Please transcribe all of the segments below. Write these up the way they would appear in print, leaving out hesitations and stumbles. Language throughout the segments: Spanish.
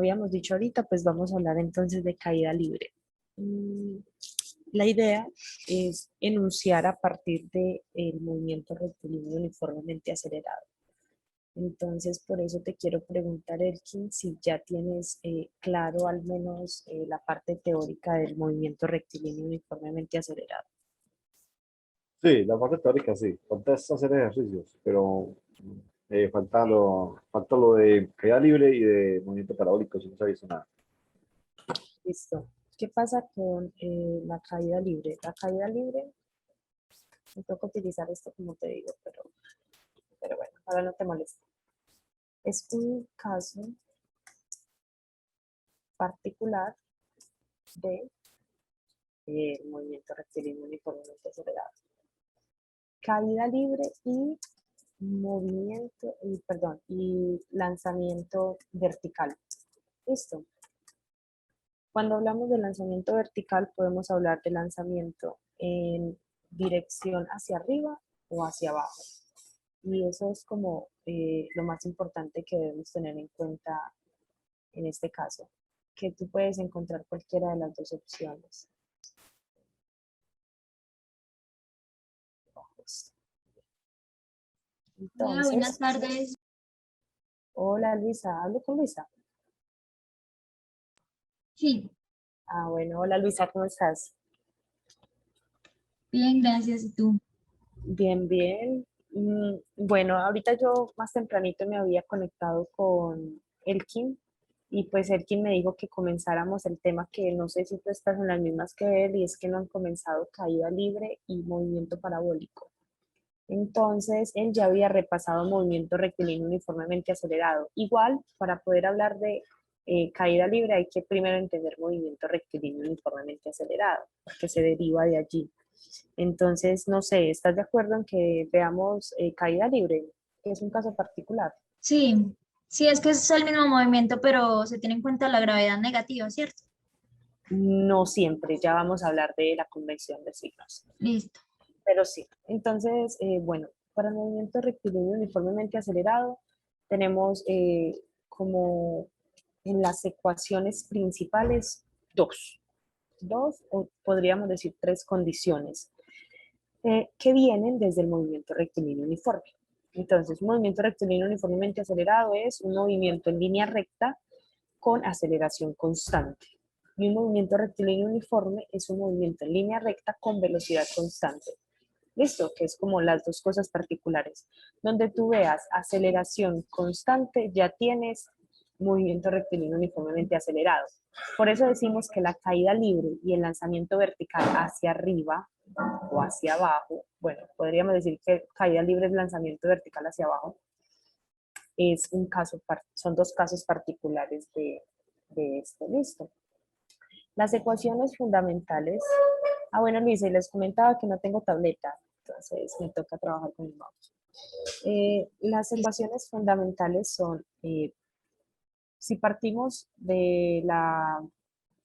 habíamos dicho ahorita, pues vamos a hablar entonces de caída libre. La idea es enunciar a partir del movimiento rectilíneo uniformemente acelerado. Entonces, por eso te quiero preguntar, Elkin, si ya tienes claro al menos la parte teórica del movimiento rectilíneo uniformemente acelerado. Sí, la parte teórica sí, falta es hacer ejercicios, pero falta lo de caída libre y de movimiento parabólico, si no se ha visto nada. Listo. ¿Qué pasa con la caída libre? La caída libre, me toca utilizar esto como te digo, pero bueno, ahora no te molesta. Es un caso particular de movimiento rectilíneo uniformemente acelerado. Caída libre y movimiento, y lanzamiento vertical. Listo. Cuando hablamos de lanzamiento vertical, podemos hablar de lanzamiento en dirección hacia arriba o hacia abajo. Y eso es como lo más importante que debemos tener en cuenta en este caso, que tú puedes encontrar cualquiera de las dos opciones. Hola, buenas Entonces, tardes. hola Luisa, hablo con Luisa. Sí, Bueno, hola Luisa, ¿cómo estás? bien, gracias. ¿Y tú? Bien, bien. Bueno, ahorita yo más tempranito me había conectado con Elkin y pues Elkin me dijo que comenzáramos el tema que no sé si tú estás en las mismas que él y es que no han comenzado caída libre y movimiento parabólico. Entonces, él ya había repasado movimiento rectilíneo uniformemente acelerado. Igual, para poder hablar de caída libre hay que primero entender movimiento rectilíneo uniformemente acelerado, porque se deriva de allí. Entonces, no sé, ¿estás de acuerdo en que veamos caída libre? Que es un caso particular. Sí, sí, es que es el mismo movimiento, pero se tiene en cuenta la gravedad negativa, ¿cierto? No siempre, ya vamos a hablar de la convención de signos, Listo. pero sí. Entonces, bueno, para el movimiento rectilíneo uniformemente acelerado, tenemos como en las ecuaciones principales dos o podríamos decir tres condiciones que vienen desde el movimiento rectilíneo uniforme. Entonces, un movimiento rectilíneo uniformemente acelerado es un movimiento en línea recta con aceleración constante. Y un movimiento rectilíneo uniforme es un movimiento en línea recta con velocidad constante. ¿Listo? Que es como las dos cosas particulares. Donde tú veas aceleración constante, ya tienes movimiento rectilíneo uniformemente acelerado. Por eso decimos que la caída libre y el lanzamiento vertical hacia arriba o hacia abajo, bueno, podríamos decir que caída libre es lanzamiento vertical hacia abajo, es un caso, son dos casos particulares de esto, listo. Las ecuaciones fundamentales, bueno Luisa, les comentaba que no tengo tableta, entonces me toca trabajar con mi mouse. Las ecuaciones fundamentales son, si partimos del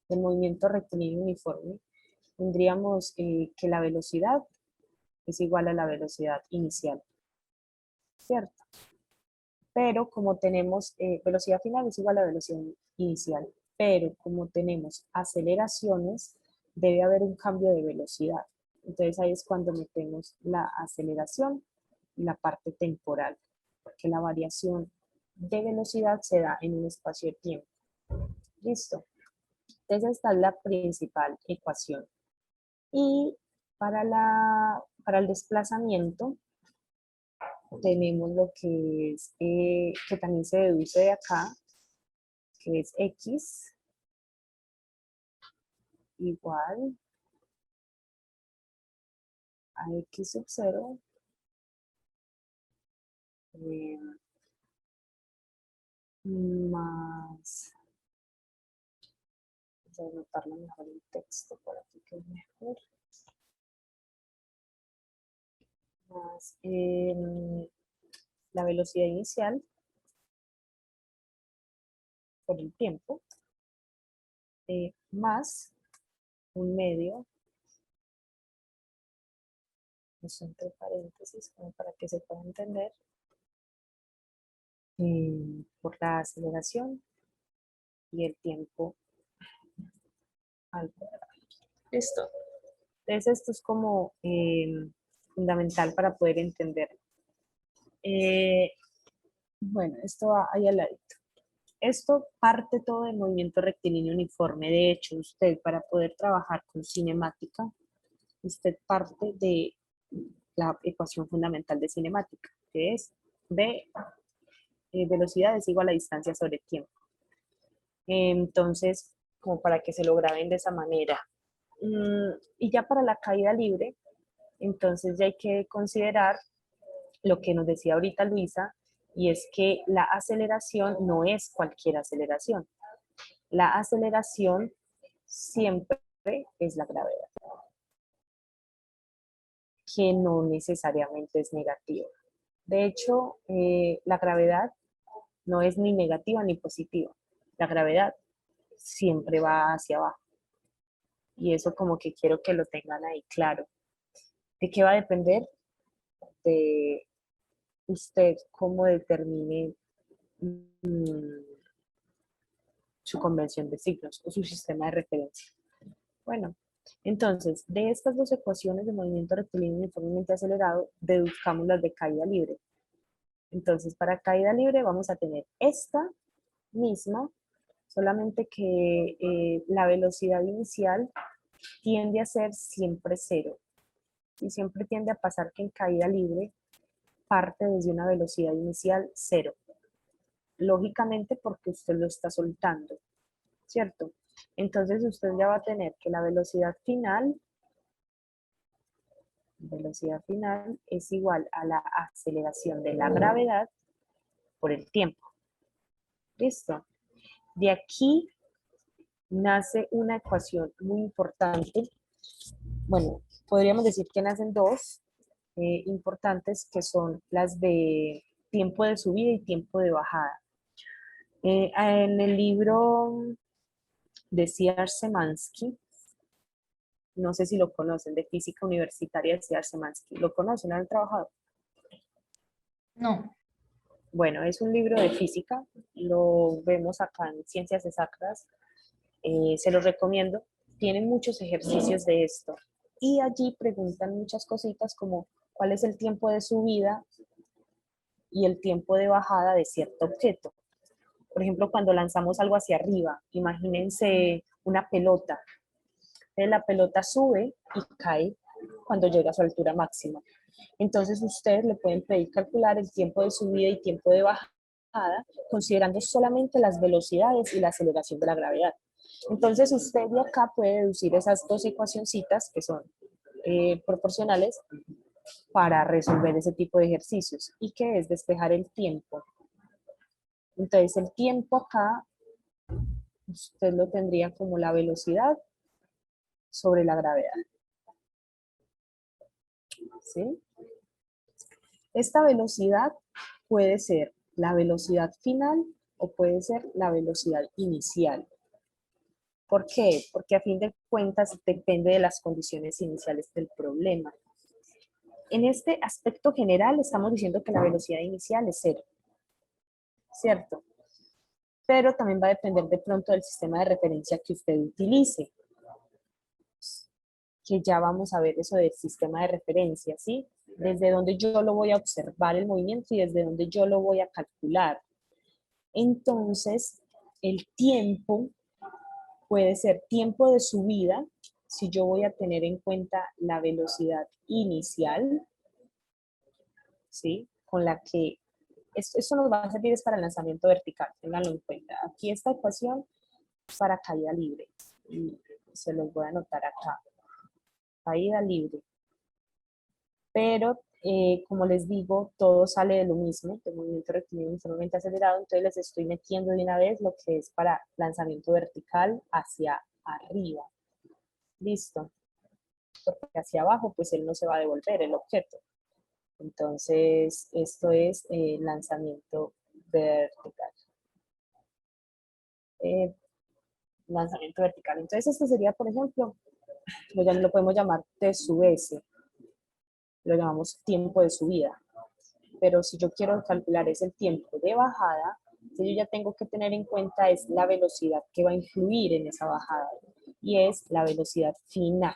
movimiento rectilíneo uniforme, tendríamos que la velocidad es igual a la velocidad inicial, ¿cierto? Pero como tenemos velocidad final es igual a velocidad inicial, pero como tenemos aceleraciones, debe haber un cambio de velocidad. Entonces ahí es cuando metemos la aceleración y la parte temporal, porque la variación de velocidad se da en un espacio de tiempo. ¿Listo? Entonces esta es la principal ecuación. Y para el desplazamiento, tenemos lo que es, que también se deduce de acá, que es x igual a x sub 0 más, voy a anotarlo mejor el texto por aquí que es mejor, más la velocidad inicial por el tiempo, más un medio, eso entre paréntesis, como para que se pueda entender, por la aceleración y el tiempo al cuadrado. Listo. Entonces esto es como fundamental para poder entender. Bueno, esto va ahí al ladito. Esto parte todo del movimiento rectilíneo uniforme. De hecho, usted para poder trabajar con cinemática, usted parte de la ecuación fundamental de cinemática, que es V, velocidad es igual a distancia sobre tiempo. Entonces, como para que se lo graben de esa manera. Y ya para la caída libre, entonces ya hay que considerar lo que nos decía ahorita Luisa, y es que la aceleración no es cualquier aceleración. La aceleración siempre es la gravedad, que no necesariamente es negativa. De hecho, la gravedad no es ni negativa ni positiva. La gravedad siempre va hacia abajo. Y eso como que quiero que lo tengan ahí claro. ¿De qué va a depender? De usted cómo determine su convención de signos o su sistema de referencia. Bueno, entonces, de estas dos ecuaciones de movimiento rectilíneo uniformemente acelerado, deduzcamos las de caída libre. Entonces, para caída libre vamos a tener esta misma, solamente que la velocidad inicial tiende a ser siempre cero. Y siempre tiende a pasar que en caída libre parte desde una velocidad inicial cero. Lógicamente porque usted lo está soltando, ¿cierto? Entonces usted ya va a tener que la velocidad final es igual a la aceleración de la gravedad por el tiempo. ¿Listo? De aquí nace una ecuación muy importante. Bueno, podríamos decir que nacen dos importantes, que son las de tiempo de subida y tiempo de bajada. En el libro de Csikszentmihalyi, no sé si lo conocen, de Física Universitaria de Csikszentmihalyi, ¿lo conocen? ¿Han trabajado? No. Bueno, es un libro de física, lo vemos acá en Ciencias Exactas, se los recomiendo. Tienen muchos ejercicios de esto y allí preguntan muchas cositas como cuál es el tiempo de subida y el tiempo de bajada de cierto objeto. Por ejemplo, cuando lanzamos algo hacia arriba, imagínense una pelota. La pelota sube y cae cuando llega a su altura máxima. Entonces, ustedes le pueden pedir calcular el tiempo de subida y tiempo de bajada, considerando solamente las velocidades y la aceleración de la gravedad. Entonces, usted de acá puede deducir esas dos ecuacioncitas que son proporcionales para resolver ese tipo de ejercicios. ¿Y qué es? Despejar el tiempo. Entonces, el tiempo acá, usted lo tendría como la velocidad sobre la gravedad. ¿Sí? Esta velocidad puede ser la velocidad final o puede ser la velocidad inicial. ¿Por qué? Porque a fin de cuentas depende de las condiciones iniciales del problema. En este aspecto general estamos diciendo que la velocidad inicial es cero, ¿cierto? Pero también va a depender de pronto del sistema de referencia que usted utilice, que ya vamos a ver eso del sistema de referencia, ¿sí? Desde donde yo lo voy a observar el movimiento y desde donde yo lo voy a calcular. Entonces, el tiempo puede ser tiempo de subida, si yo voy a tener en cuenta la velocidad inicial, ¿sí? Con la que, esto nos va a servir es para el lanzamiento vertical, ténganlo en cuenta. Aquí esta ecuación es para caída libre, y se los voy a anotar acá. Caída libre. Pero, como les digo, todo sale de lo mismo, del movimiento rectilíneo uniformemente acelerado, entonces les estoy metiendo de una vez lo que es para lanzamiento vertical hacia arriba. Listo. Porque hacia abajo, pues él no se va a devolver el objeto. Entonces, esto es lanzamiento vertical. Lanzamiento vertical. Entonces, este sería, por ejemplo, lo podemos llamar T sub S. Lo llamamos tiempo de subida. Pero si yo quiero calcular ese tiempo de bajada, Entonces yo ya tengo que tener en cuenta es la velocidad que va a influir en esa bajada y es la velocidad final.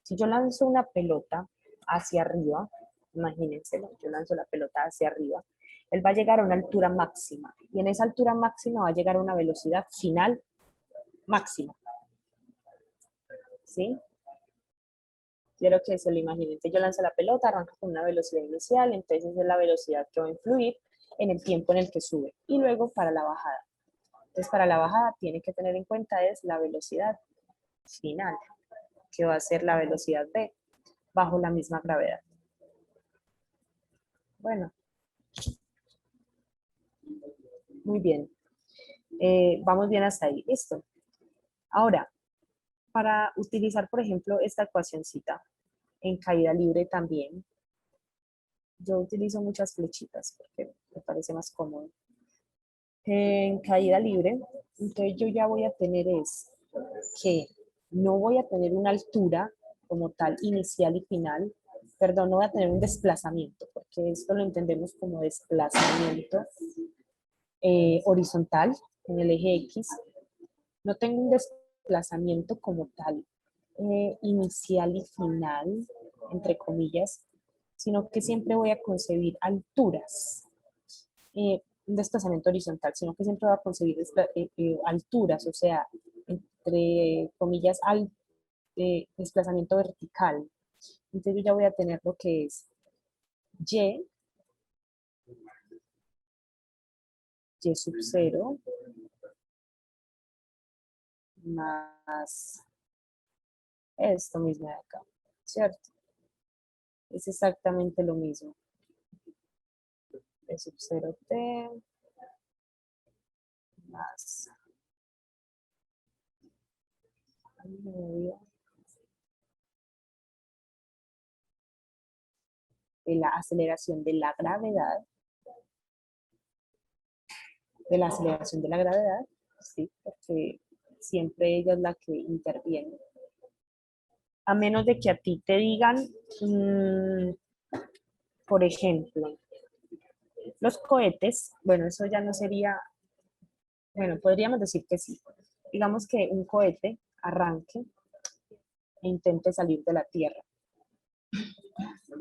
Si yo lanzo una pelota hacia arriba, imagínense, yo lanzo la pelota hacia arriba, él va a llegar a una altura máxima y en esa altura máxima va a llegar a una velocidad final máxima. ¿Sí? Quiero que se lo imaginen. Entonces yo lanzo la pelota, arranca con una velocidad inicial, entonces es la velocidad que va a influir en el tiempo en el que sube. Y luego para la bajada. Entonces para la bajada tiene que tener en cuenta es la velocidad final, que va a ser la velocidad v bajo la misma gravedad. Bueno. Muy bien. Vamos bien hasta ahí. Listo. Ahora, para utilizar, por ejemplo, esta ecuacióncita en caída libre también, yo utilizo muchas flechitas porque me parece más cómodo. En caída libre, entonces yo ya voy a tener es que no voy a tener una altura como tal inicial y final, perdón, no voy a tener un desplazamiento, porque esto lo entendemos como desplazamiento horizontal en el eje X. No tengo un desplazamiento como tal inicial y final, entre comillas, sino que siempre voy a concebir alturas, un desplazamiento horizontal, sino que siempre voy a concebir alturas, o sea, entre comillas, desplazamiento vertical. Entonces yo ya voy a tener lo que es y sub 0 más esto mismo de acá, ¿cierto? Es exactamente lo mismo. E sub 0t más medio de la aceleración de la gravedad, ¿sí? Porque siempre ella es la que interviene. A menos de que a ti te digan, por ejemplo, los cohetes, bueno, eso ya no sería, bueno, podríamos decir que sí. Digamos que un cohete arranque e intente salir de la Tierra.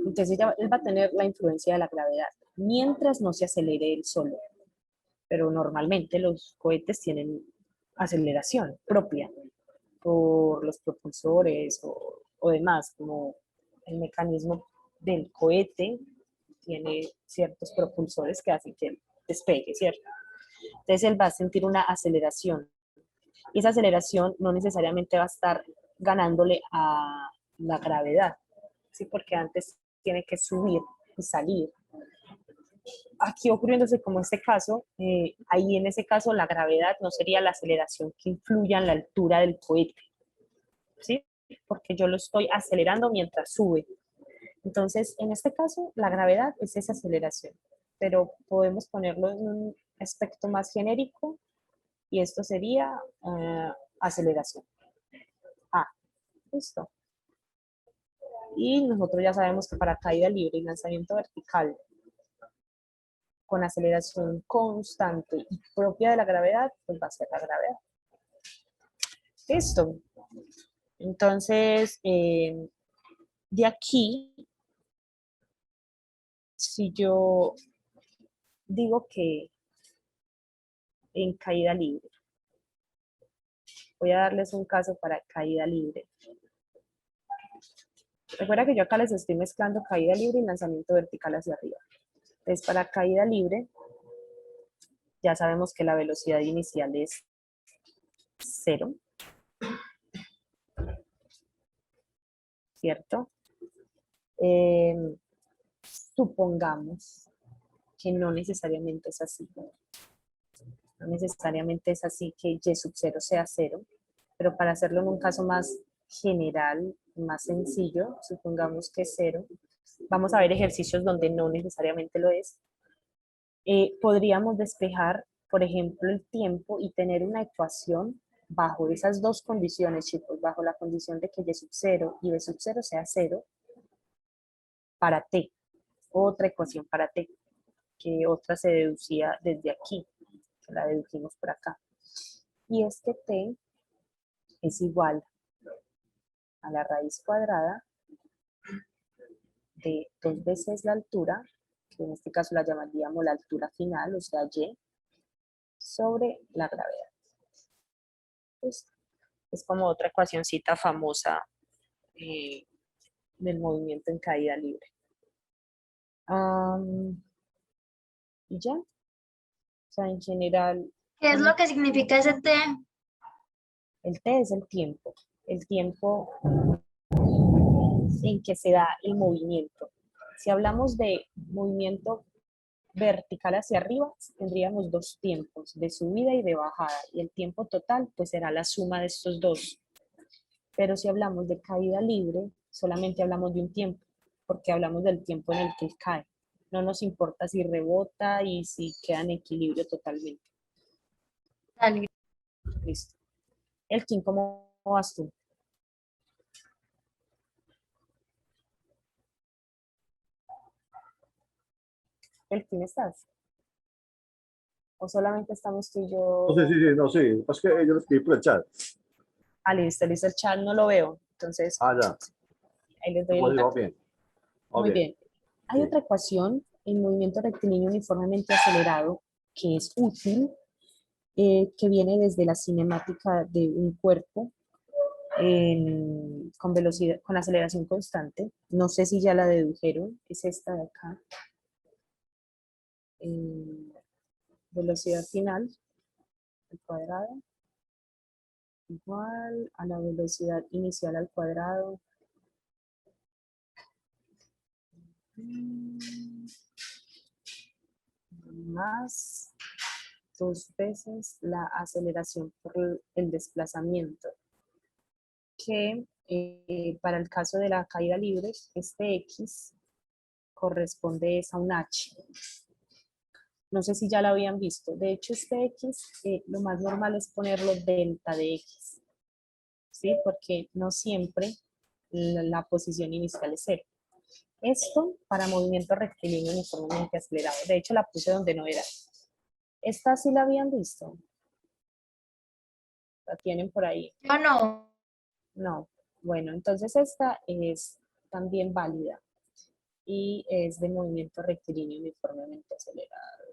Entonces él va a tener la influencia de la gravedad, mientras no se acelere él solo. Pero normalmente los cohetes tienen aceleración propia por los propulsores o demás, como el mecanismo del cohete tiene ciertos propulsores que hacen que él despegue, ¿cierto? Entonces él va a sentir una aceleración y esa aceleración no necesariamente va a estar ganándole a la gravedad, ¿sí? Porque antes tiene que subir y salir. Aquí ocurriéndose como este caso, ahí en ese caso la gravedad no sería la aceleración que influya en la altura del cohete, ¿sí? Porque yo lo estoy acelerando mientras sube. Entonces, en este caso, la gravedad es esa aceleración, pero podemos ponerlo en un aspecto más genérico y esto sería aceleración. Listo. Y nosotros ya sabemos que para caída libre y lanzamiento vertical con aceleración constante y propia de la gravedad, pues va a ser la gravedad. Listo. Entonces, de aquí, si yo digo que en caída libre, voy a darles un caso para caída libre. Recuerda que yo acá les estoy mezclando caída libre y lanzamiento vertical hacia arriba. Entonces, para caída libre, ya sabemos que la velocidad inicial es 0, ¿cierto? Supongamos que no necesariamente es así. No necesariamente es así que y sub 0 sea 0, pero para hacerlo en un caso más general, más sencillo, supongamos que es 0. Vamos a ver ejercicios donde no necesariamente lo es. Podríamos despejar, por ejemplo, el tiempo y tener una ecuación bajo esas dos condiciones, chicos, bajo la condición de que y sub 0 y b sub 0 sea 0 para t, otra ecuación para t, que otra se deducía desde aquí. que la dedujimos por acá. Y es que t es igual a la raíz cuadrada de 2 veces la altura, que en este caso la llamaríamos la altura final, o sea, y, sobre la gravedad. Pues, es como otra ecuacioncita famosa del movimiento en caída libre. Y ya. O sea, en general, ¿Qué es lo que significa ese T? el t es el tiempo en que se da el movimiento. Si hablamos de movimiento vertical hacia arriba, tendríamos 2 tiempos, de subida y de bajada, y el tiempo total pues será la suma de estos dos. Pero si hablamos de caída libre, solamente hablamos de un tiempo, porque hablamos del tiempo en el que cae. No nos importa si rebota y si queda en equilibrio totalmente. Dale. Listo. Elkin, ¿cómo vas tú? Elkin, ¿estás? ¿O solamente estamos tú y yo? No, sí, sí, sí, no, sí. Es que yo lo escribí por el chat. Ah, listo, listo, el chat no lo veo. Entonces, Ah, ya. ahí les doy Pues el sí, dato. va bien. Va Muy bien. bien. Hay Sí. otra ecuación en movimiento rectilíneo uniformemente acelerado que es útil, que viene desde la cinemática de un cuerpo con velocidad, con aceleración constante. No sé si ya la dedujeron, es esta de acá. Velocidad final al cuadrado igual a la velocidad inicial al cuadrado más 2 veces la aceleración por el desplazamiento, que para el caso de la caída libre, este X corresponde a un H. No sé si ya lo habían visto. De hecho, este X, lo más normal es ponerlo delta de X, ¿sí? Porque no siempre la posición inicial es 0. Esto para movimiento rectilíneo uniformemente acelerado. De hecho, la puse donde no era. ¿Esta sí la habían visto? ¿La tienen por ahí? Yo no. No. Bueno, entonces esta es también válida y es de movimiento rectilíneo uniformemente acelerado.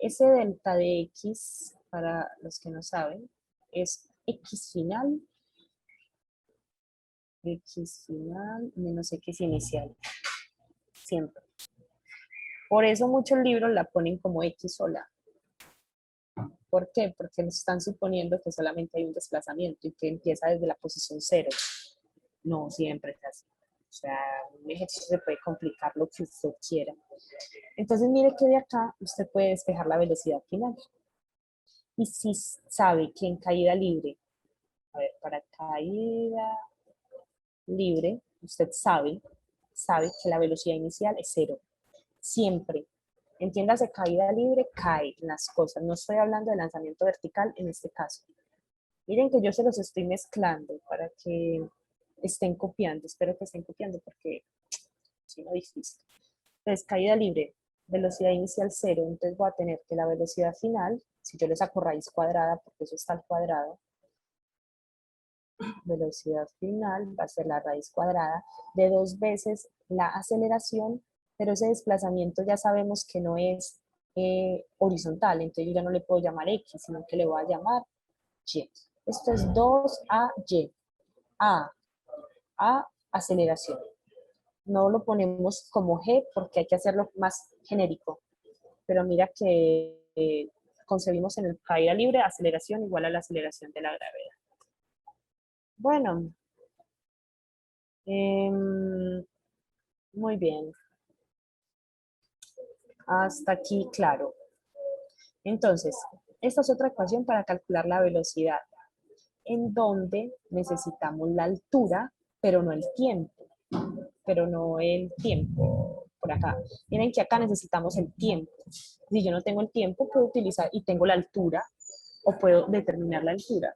Ese delta de X, para los que no saben, es X final menos X inicial. Siempre. Por eso muchos libros la ponen como X sola. ¿Por qué? Porque nos están suponiendo que solamente hay un desplazamiento y que empieza desde la posición 0. No siempre es así. O sea, un ejercicio se puede complicar lo que usted quiera. Entonces, mire que de acá usted puede despejar la velocidad final. Y si sabe que en caída libre, a ver, para caída libre, usted sabe que la velocidad inicial es 0. Siempre. Entiéndase, caída libre, caen las cosas. No estoy hablando de lanzamiento vertical en este caso. Miren que yo se los estoy mezclando para que estén copiando. Espero que estén copiando porque si no, difícil. Entonces, caída libre, velocidad inicial 0. Entonces voy a tener que la velocidad final, si yo le saco raíz cuadrada, porque eso está al cuadrado, velocidad final va a ser la raíz cuadrada de 2 veces la aceleración, pero ese desplazamiento ya sabemos que no es horizontal, entonces yo ya no le puedo llamar X, sino que le voy a llamar Y. Esto es 2AY. A, aceleración. No lo ponemos como G porque hay que hacerlo más genérico, pero mira que concebimos en el caída libre aceleración igual a la aceleración de la gravedad. Bueno, muy bien. Hasta aquí, claro. Entonces, esta es otra ecuación para calcular la velocidad, en donde necesitamos la altura, pero no el tiempo. Por acá. Miren que acá necesitamos el tiempo. Si yo no tengo el tiempo, puedo utilizar y tengo la altura, o puedo determinar la altura.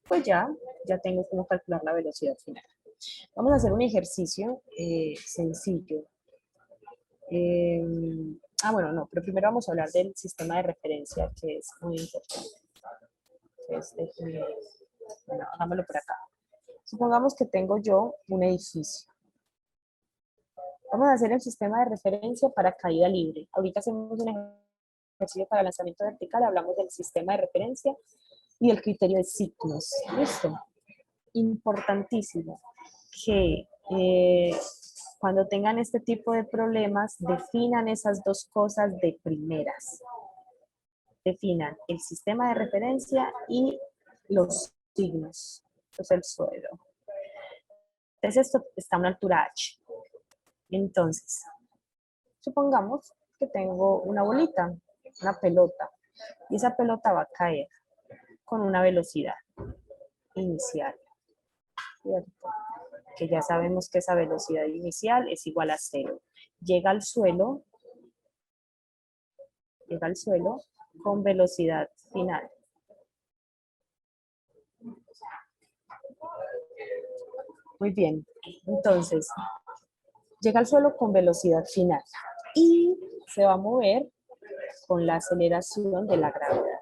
Pues ya tengo cómo calcular la velocidad final. Vamos a hacer un ejercicio sencillo. bueno, no, pero primero vamos a hablar del sistema de referencia, que es muy importante. Bueno, hagámoslo por acá. Supongamos que tengo yo un edificio. Vamos a hacer el sistema de referencia para caída libre. Ahorita hacemos un ejercicio para lanzamiento vertical, hablamos del sistema de referencia y el criterio de ciclos. ¿Listo? Importantísimo que cuando tengan este tipo de problemas, definan esas dos cosas de primeras. Definan el sistema de referencia y los signos, pues el suelo. Entonces esto está a una altura h. Entonces, supongamos que tengo una bolita, una pelota, y esa pelota va a caer con una velocidad inicial, ¿cierto? Que ya sabemos que esa velocidad inicial es igual a 0. Llega al suelo con velocidad final. Muy bien, entonces, llega al suelo con velocidad final y se va a mover con la aceleración de la gravedad.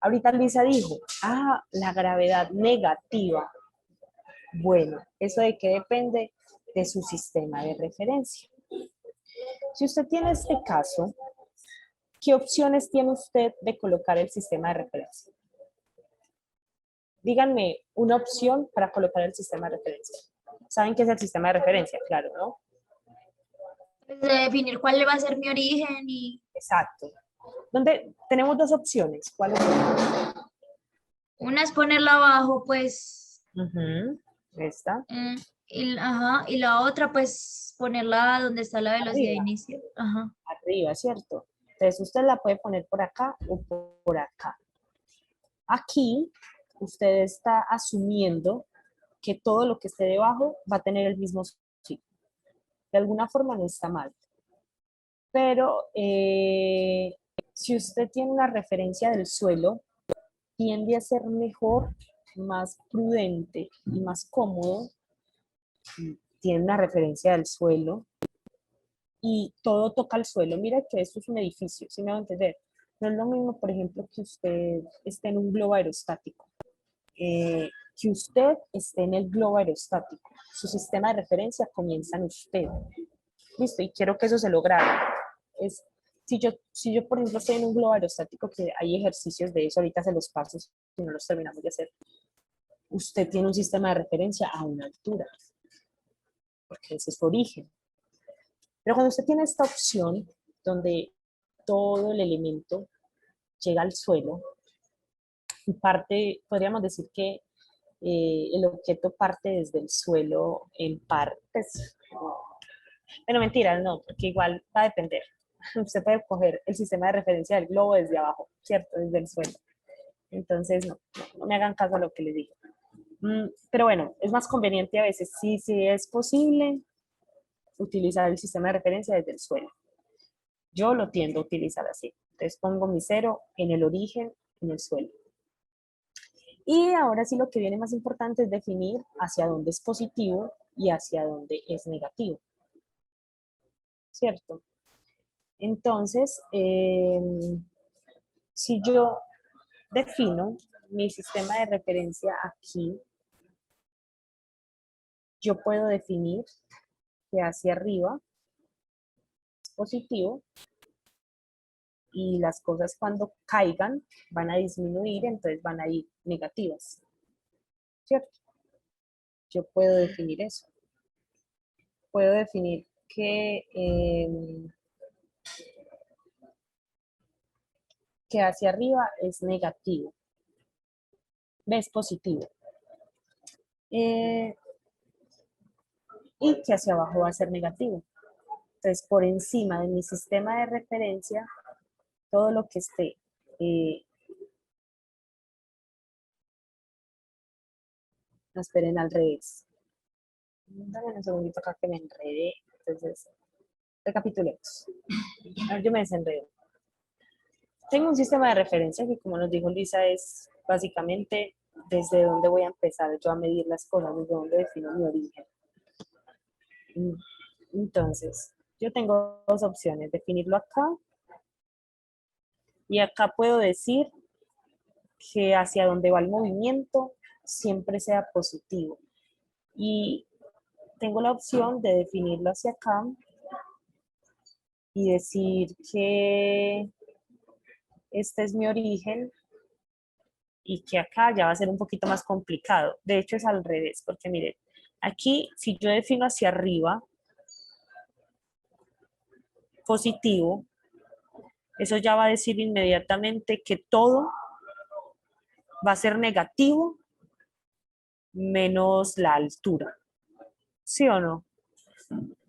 Ahorita Luisa dijo, la gravedad negativa. Bueno, ¿eso de qué depende? De su sistema de referencia. Si usted tiene este caso, ¿qué opciones tiene usted de colocar el sistema de referencia? Díganme una opción para colocar el sistema de referencia. ¿Saben qué es el sistema de referencia? Claro, ¿no? Pues, de definir cuál va a ser mi origen y Exacto. Donde tenemos dos opciones. ¿Cuáles son? una es ponerla abajo, pues, Esta. y la otra, pues, ponerla donde está la velocidad de Arriba. inicio. Ajá. Arriba, ¿cierto? Entonces usted la puede poner por acá o por acá. Aquí usted está asumiendo que todo lo que esté debajo va a tener el mismo ciclo. De alguna forma no está mal. Pero si usted tiene una referencia del suelo, tiende a ser mejor, más prudente y más cómodo. Tiene una referencia del suelo y todo toca el suelo. Mira que esto es un edificio, ¿sí me va a entender? No es lo mismo, por ejemplo, que usted esté en un globo aerostático. Que usted esté en el globo aerostático. Su sistema de referencia comienza en usted. Listo, y quiero que eso se lo grabe. Si yo, por ejemplo, estoy en un globo aerostático, que hay ejercicios de eso, ahorita se los paso si no los terminamos de hacer. Usted tiene un sistema de referencia a una altura, porque ese es su origen. Pero cuando usted tiene esta opción, donde todo el elemento llega al suelo, y parte, podríamos decir que el objeto parte desde el suelo en partes. Bueno, mentira, no, porque igual va a depender. Usted puede coger el sistema de referencia del globo desde abajo, ¿cierto? Desde el suelo. Entonces, no me hagan caso a lo que les digo. Pero bueno, es más conveniente a veces, si es posible, utilizar el sistema de referencia desde el suelo. Yo lo tiendo a utilizar así. Entonces pongo mi 0 en el origen, en el suelo. Y ahora sí lo que viene más importante es definir hacia dónde es positivo y hacia dónde es negativo. ¿Cierto? Entonces, si yo defino mi sistema de referencia aquí, yo puedo definir que hacia arriba es positivo y las cosas cuando caigan van a disminuir, entonces van a ir negativas. ¿Cierto? Yo puedo definir eso. Puedo definir que hacia arriba es negativo. Es positivo. Y que hacia abajo va a ser negativo. Entonces, por encima de mi sistema de referencia, todo lo que esté no, esperen, al revés. Dame un segundito acá que me enredé. Entonces, recapitulemos. A ver, yo me desenredo. Tengo un sistema de referencia que, como nos dijo Luisa, es básicamente desde dónde voy a empezar yo a medir las cosas, desde dónde defino mi origen. Entonces, yo tengo dos opciones, definirlo acá y acá puedo decir que hacia donde va el movimiento siempre sea positivo. Y tengo la opción de definirlo hacia acá y decir que este es mi origen y que acá ya va a ser un poquito más complicado. De hecho es al revés, porque miren, aquí si yo defino hacia arriba positivo, eso ya va a decir inmediatamente que todo va a ser negativo menos la altura. ¿Sí o no?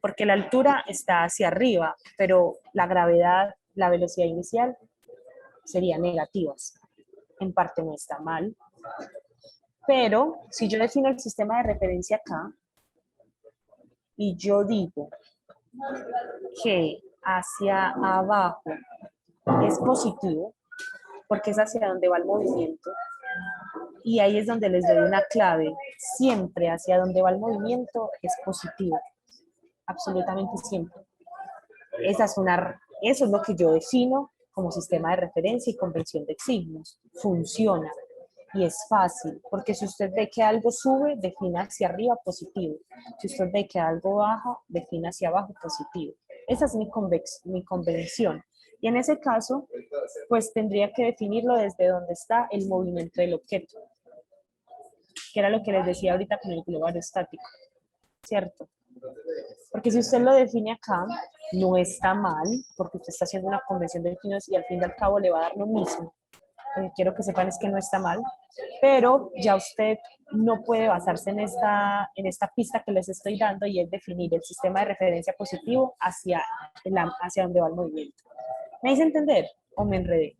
Porque la altura está hacia arriba, pero la gravedad, la velocidad inicial serían negativas. En parte no está mal. Pero si yo defino el sistema de referencia acá y yo digo que hacia abajo es positivo, porque es hacia donde va el movimiento, y ahí es donde les doy una clave, siempre hacia donde va el movimiento es positivo, absolutamente siempre. Eso es lo que yo defino como sistema de referencia y convención de signos. Funciona y es fácil, porque si usted ve que algo sube, defina hacia arriba positivo. Si usted ve que algo baja, defina hacia abajo positivo. Esa es mi convención. Y en ese caso, pues tendría que definirlo desde donde está el movimiento del objeto, que era lo que les decía ahorita con el globo aerostático, ¿cierto? Porque si usted lo define acá, no está mal, porque usted está haciendo una convención de signos y al fin y al cabo le va a dar lo mismo. Lo que quiero que sepan es que no está mal, pero ya usted no puede basarse en esta pista que les estoy dando y es definir el sistema de referencia positivo hacia donde va el movimiento. ¿Me hice entender o me enredé?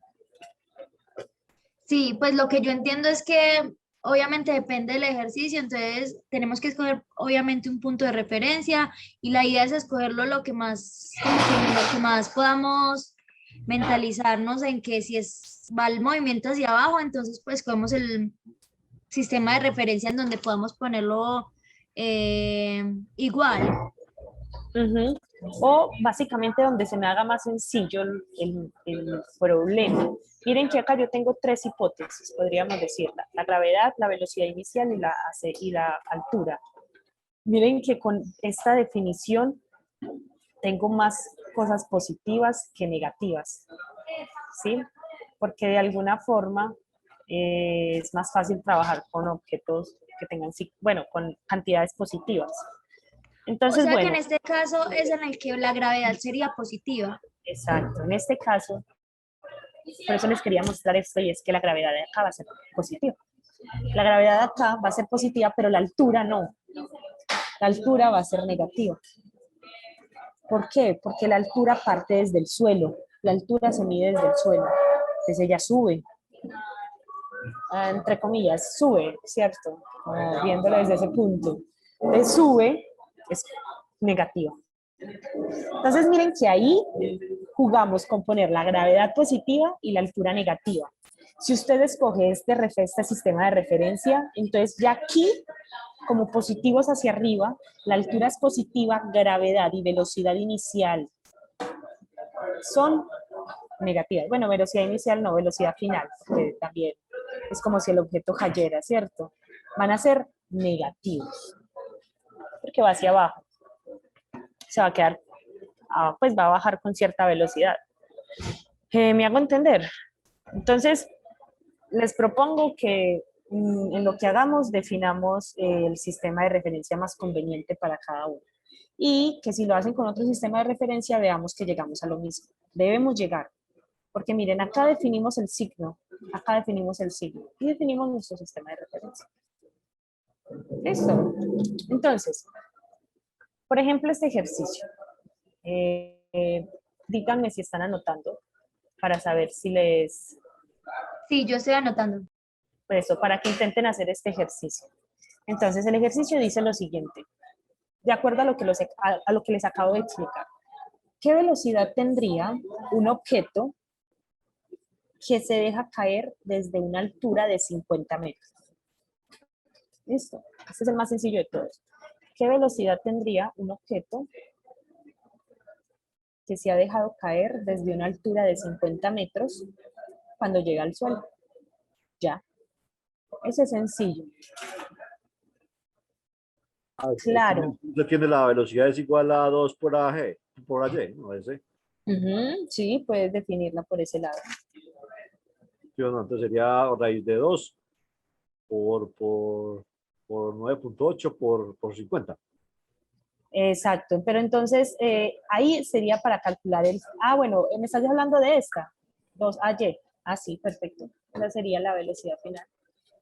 Sí, pues lo que yo entiendo es que obviamente depende del ejercicio, entonces tenemos que escoger obviamente un punto de referencia y la idea es escogerlo lo que más, como que lo que más podamos mentalizarnos en que si va el movimiento hacia abajo, entonces pues cogemos el sistema de referencia en donde podamos ponerlo igual. Uh-huh. O básicamente donde se me haga más sencillo el problema. Miren que acá yo tengo tres hipótesis, podríamos decirla. La gravedad, la velocidad inicial y la altura. Miren que con esta definición tengo más cosas positivas que negativas, ¿sí? Porque de alguna forma es más fácil trabajar con objetos que tengan, bueno, con cantidades positivas. O Entonces, sea que en bueno, este caso es en el que la gravedad sería positiva. exacto. En este caso, por eso les quería mostrar esto y es que la gravedad de acá va a ser positiva. La gravedad de acá va a ser positiva, pero la altura no. La altura va a ser negativa. ¿Por qué? Porque la altura parte desde el suelo. La altura se mide desde el suelo. Entonces ella sube. Entre comillas, sube, ¿cierto? Viéndolo desde ese punto. Entonces sube es negativa. Entonces miren que ahí jugamos con poner la gravedad positiva y la altura negativa. Si usted escoge este sistema de referencia, entonces ya aquí, como positivos hacia arriba, la altura es positiva, gravedad y velocidad inicial son negativas. Bueno, velocidad inicial no, velocidad final, porque también es como si el objeto cayera, ¿cierto? Van a ser negativos, porque va hacia abajo. Se va a quedar, pues va a bajar con cierta velocidad. ¿Me hago entender? Entonces, les propongo que en lo que hagamos definamos el sistema de referencia más conveniente para cada uno. Y que si lo hacen con otro sistema de referencia, veamos que llegamos a lo mismo. Debemos llegar. Porque miren, acá definimos el signo y definimos nuestro sistema de referencia. ¿Listo? Entonces, por ejemplo, este ejercicio. Díganme si están anotando para saber si les... Sí, yo estoy anotando. Pues eso, para que intenten hacer este ejercicio. Entonces, el ejercicio dice lo siguiente, de acuerdo a lo que les acabo de explicar. ¿Qué velocidad tendría un objeto que se deja caer desde una altura de 50 metros? ¿Listo? Este es el más sencillo de todos. ¿Qué velocidad tendría un objeto que se ha dejado caer desde una altura de 50 metros cuando llega al suelo. Ya. Ese es sencillo. Claro. Usted tiene la velocidad es igual a 2 por AG, por AY, ¿no? Ese. Ujú, sí, puedes definirla por ese lado. ¿Sí o no? Entonces sería raíz de 2 por 9.8 por 50. Exacto, pero entonces ahí sería para calcular el... Ah, bueno, me estás hablando de esta, 2AY. Ah, sí, perfecto. Esa sería la velocidad final.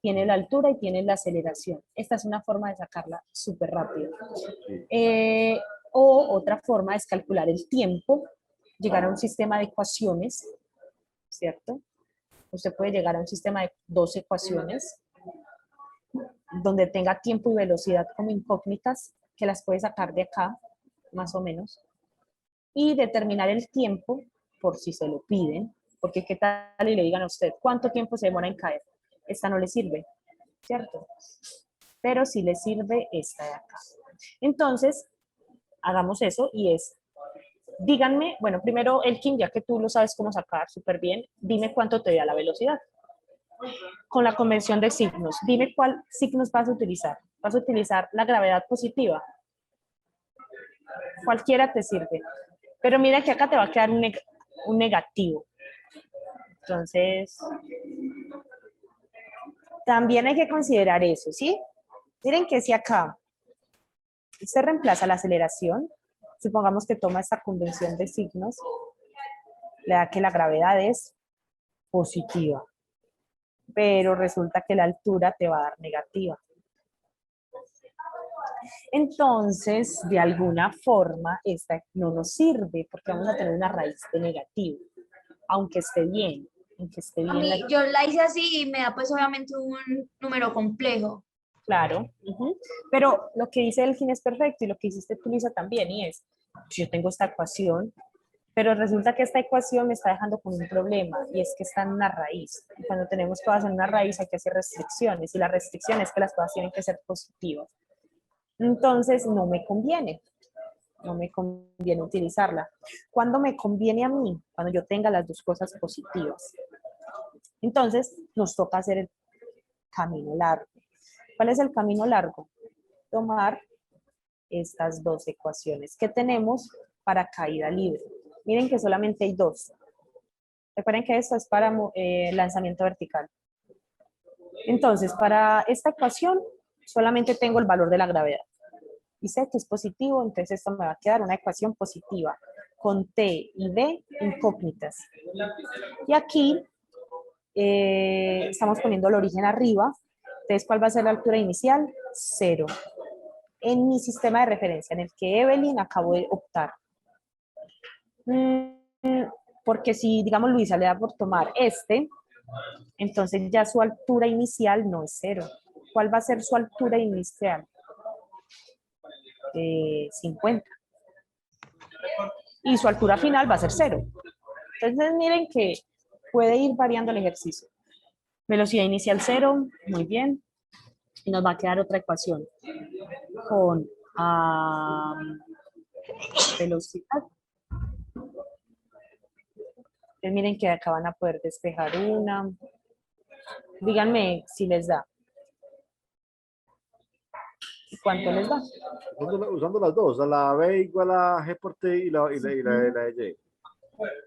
Tiene la altura y tiene la aceleración. Esta es una forma de sacarla súper rápido. Sí. O otra forma es calcular el tiempo, llegar a un sistema de ecuaciones, ¿cierto? Usted puede llegar a un sistema de 2 ecuaciones donde tenga tiempo y velocidad como incógnitas, que las puede sacar de acá, más o menos, y determinar el tiempo, por si se lo piden, porque qué tal y le digan a usted, ¿cuánto tiempo se demora en caer? Esta no le sirve, ¿cierto? Pero sí le sirve esta de acá. Entonces, hagamos eso y es, díganme, bueno, primero, Elkin, ya que tú lo sabes cómo sacar súper bien, dime cuánto te da la velocidad. Con la convención de signos, dime cuál signos vas a utilizar. Vas a utilizar la gravedad positiva. Cualquiera te sirve. Pero mira que acá te va a quedar un negativo. Entonces, también hay que considerar eso, ¿sí? Miren que si acá se reemplaza la aceleración, supongamos que toma esta convención de signos, le da que la gravedad es positiva, pero resulta que la altura te va a dar negativa. Entonces, de alguna forma, esta no nos sirve porque vamos a tener una raíz de negativo, aunque esté bien, aunque esté A bien mí, yo la hice así y me da pues obviamente un número complejo. claro. Pero lo que dice Elgin es perfecto y lo que hiciste tú, Lisa, también, y es, yo tengo esta ecuación, pero resulta que esta ecuación me está dejando con un problema y es que está en una raíz. Y cuando tenemos cosas en una raíz hay que hacer restricciones y la restricción es que las cosas tienen que ser positivas. Entonces no me conviene utilizarla. ¿Cuándo me conviene a mí? Cuando yo tenga las dos cosas positivas. Entonces nos toca hacer el camino largo. ¿Cuál es el camino largo? Tomar estas dos ecuaciones que tenemos para caída libre. Miren que solamente hay dos. Recuerden que esto es para lanzamiento vertical. Entonces, para esta ecuación solamente tengo el valor de la gravedad. Y sé que es positivo, entonces esto me va a quedar una ecuación positiva con T y D incógnitas. Y aquí estamos poniendo el origen arriba. Entonces, ¿cuál va a ser la altura inicial? 0. En mi sistema de referencia, en el que Evelyn acabó de optar. Porque si, digamos, Luisa le da por tomar este, entonces ya su altura inicial no es 0. ¿Cuál va a ser su altura inicial? 50. Y su altura final va a ser 0. Entonces miren que puede ir variando el ejercicio. Velocidad inicial 0, muy bien. Y nos va a quedar otra ecuación con velocidad. Entonces miren que acá van a poder despejar una. Díganme si les da. ¿Cuánto les da? Usando las dos, a la B igual a G por T y la de Y.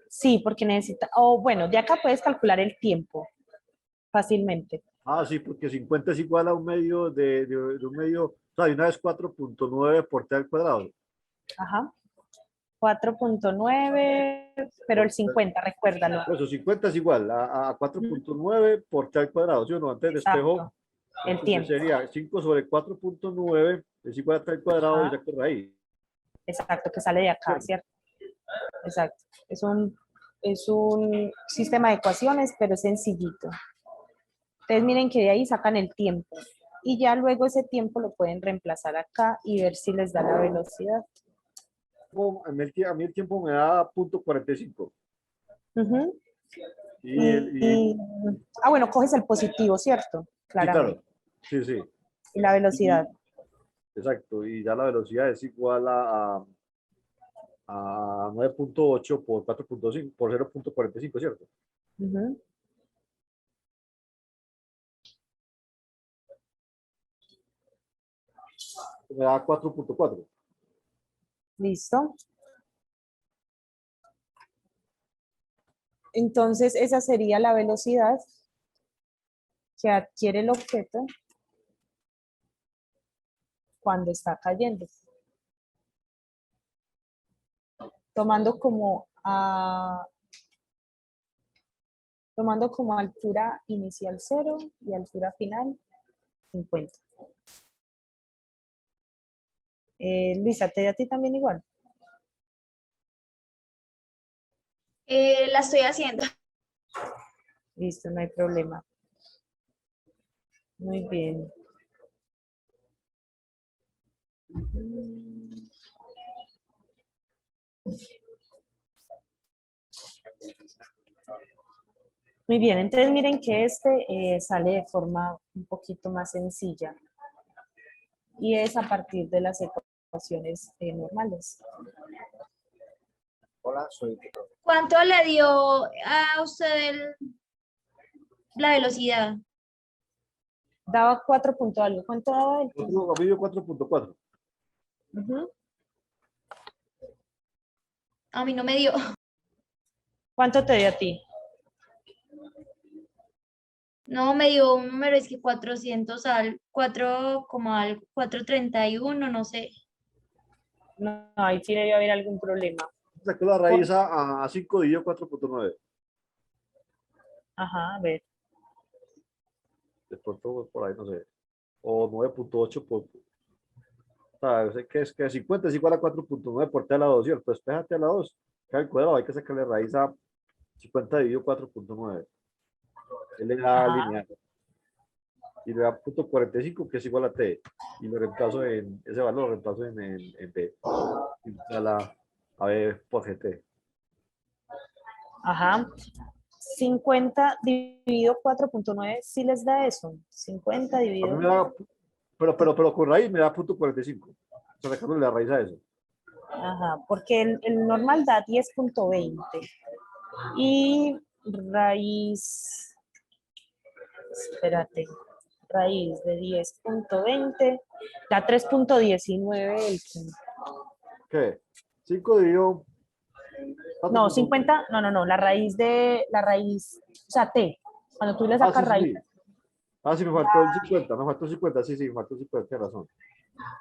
Sí, porque necesita, bueno, de acá puedes calcular el tiempo fácilmente. Ah, sí, porque 50 es igual a un medio de un medio, o sea, de una vez 4.9 por T al cuadrado. Ajá. 4.9, pero el 50, recuérdalo. Eso, 50 es igual a 4.9 por T al cuadrado, ¿sí o no? Antes despejo, Exacto. El entonces tiempo. sería 5 sobre 4.9 es igual a T al cuadrado y saco raíz. Exacto, que sale de acá, ¿Cierto? ¿cierto? Exacto. Es un sistema de ecuaciones, pero es sencillito. Entonces miren que de ahí sacan el tiempo. Y ya luego ese tiempo lo pueden reemplazar acá y ver si les da la velocidad. A mí el tiempo me da .45. Uh-huh. Y Bueno, coges el positivo, ¿cierto? sí, Claramente. claro. Sí, sí. Y la velocidad. Exacto. Y ya la velocidad es igual a 9.8 por 4.5, por 0.45, ¿cierto? Ujú. Me da 4.4. Listo. Entonces, esa sería la velocidad que adquiere el objeto cuando está cayendo. Tomando como altura inicial 0 y altura final 50. Luisa, ¿te da a ti también igual? La estoy haciendo. Listo, no hay problema. Muy bien. Muy bien, entonces miren que sale de forma un poquito más sencilla y es a partir de las ecuaciones normales. Hola, soy. ¿Cuánto le dio a usted la velocidad? Daba 4 punto algo. ¿Cuánto daba el tiempo? A mí dio 4.4. Ujú. A mí no me dio. ¿Cuánto te dio a ti? No, me dio un número, es que 400 al 4, como al 431, no sé. No, ahí sí debe haber algún problema. Sacó la raíz a 5 dividido 4.9. Ajá, a ver. De pronto por ahí, no sé. O 9.8 por. O sea, sé que es que 50 es igual a 4.9 por t a la 2, ¿cierto? Despéjate a la 2. Cae el cuadrado, hay que sacarle raíz a 50 dividido 4.9. Él le da Ajá, lineal. Y le da punto 45, que es igual a t. Y lo reemplazo ese valor lo reemplazo en b. A b por gt. ajá. 50 dividido 4.9, ¿sí les da eso? 50 A mí dividido. me da, pero con raíz me da punto 45. O sea, sacándole la raíz a eso. Ajá, porque el normal da 10.20 y raíz, espérate, raíz de 10.20 da 3.19 el quinto. ¿Qué? 5 dividido No, 4.9. 50, no, la raíz, o sea, t, cuando tú le Ah, sí, sacas sí, raíz, sí. Ah, sí, me faltó el 50. Me faltó el 50. Sí, sí, me faltó el 50. Tienes razón.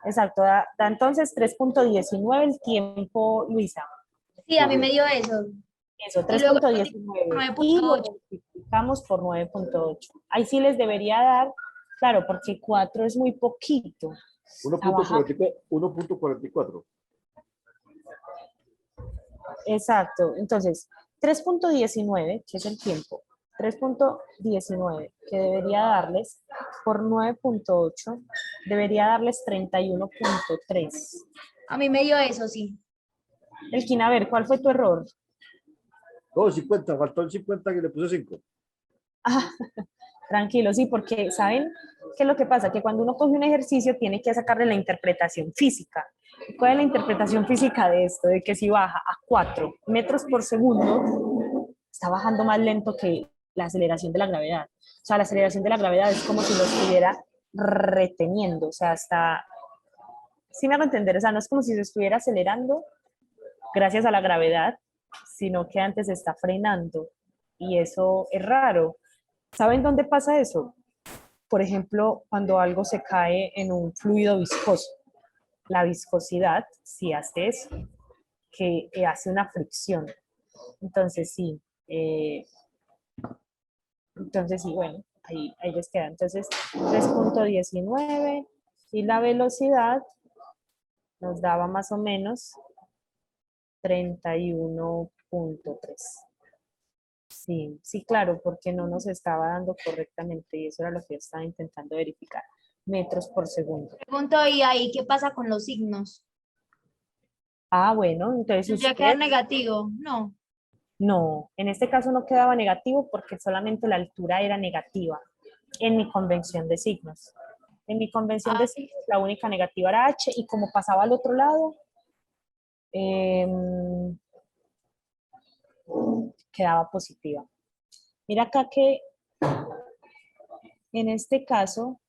exacto, da entonces 3.19 el tiempo, Luisa. Sí, Sí, a mí me sí. dio eso. Eso, Y luego 3.19 y lo 9.8. multiplicamos por 9.8. Ahí sí les debería dar, claro, porque 4 es muy poquito. Está bajando. 1.44. Exacto. Entonces, 3.19, que es el tiempo, 3.19, que debería darles por 9.8, debería darles 31.3. A mí me dio eso, sí. Elkin, a ver, ¿cuál fue tu error? No, 50. Faltó el 50 que le puse 5. Ah, tranquilo, sí, porque ¿saben qué es lo que pasa? Que cuando uno coge un ejercicio tiene que sacarle la interpretación física. ¿Cuál es la interpretación física de esto? De que si baja a 4 metros por segundo, está bajando más lento que la aceleración de la gravedad. O sea, la aceleración de la gravedad es como si lo estuviera reteniendo, o sea, está, sí me hago entender, o sea, no es como si se estuviera acelerando gracias a la gravedad, sino que antes se está frenando. Y eso es raro. ¿Saben dónde pasa eso? Por ejemplo, cuando algo se cae en un fluido viscoso. La viscosidad sí hace eso, que hace una fricción. Entonces sí, bueno, ahí les queda. Entonces 3.19 y la velocidad nos daba más o menos 31.3. Sí, sí, claro, porque no nos estaba dando correctamente y eso era lo que yo estaba intentando verificar. Metros por segundo. Pregunto, ¿y ahí qué pasa con los signos? Ah, bueno, entonces ¿Tendría que dar usted, negativo? No. no, en este caso no quedaba negativo porque solamente la altura era negativa en mi convención de signos. En mi convención Ah, de signos la única negativa era h y como pasaba al otro lado, em, quedaba positiva. Mira acá que en este caso,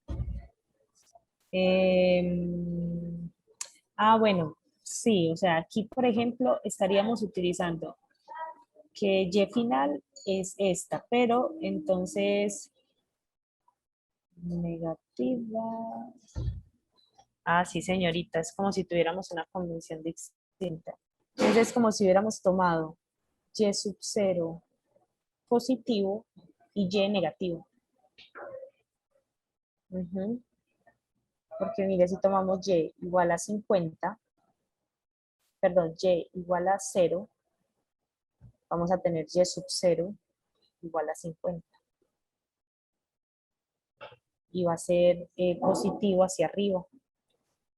bueno, sí, o sea, aquí por ejemplo estaríamos utilizando que Y final es esta, pero entonces negativa. Sí, señorita, es como si tuviéramos una convención distinta. Entonces es como si hubiéramos tomado Y sub 0 positivo y Y negativo. Ujú. Porque mire, si tomamos Y igual a 50, perdón, Y igual a 0, vamos a tener Y sub 0 igual a 50. Y va a ser positivo hacia arriba.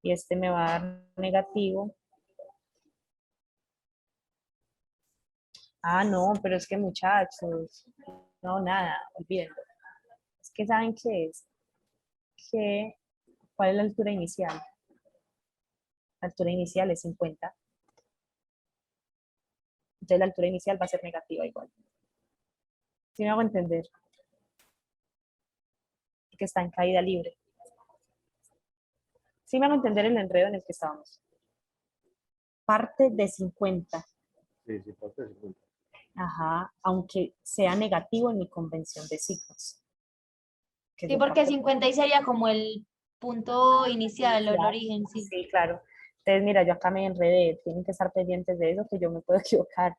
Y este me va a dar negativo. No, pero es que muchachos, no, nada, olvídenlo. Es que ¿saben qué es? ¿Cuál es la altura inicial? La altura inicial es 50. Entonces la altura inicial va a ser negativa igual. ¿Sí me hago entender? Que está en caída libre. ¿Sí me hago entender el enredo en el que estábamos? Parte de 50. Sí, sí, parte de 50. Ajá, aunque sea negativo en mi convención de signos. Que Sí, yo porque parto 50 sería como el punto inicial o el inicial. origen, sí. Sí, claro. Entonces, mira, yo acá me enredé. Tienen que estar pendientes de eso, que yo me puedo equivocar.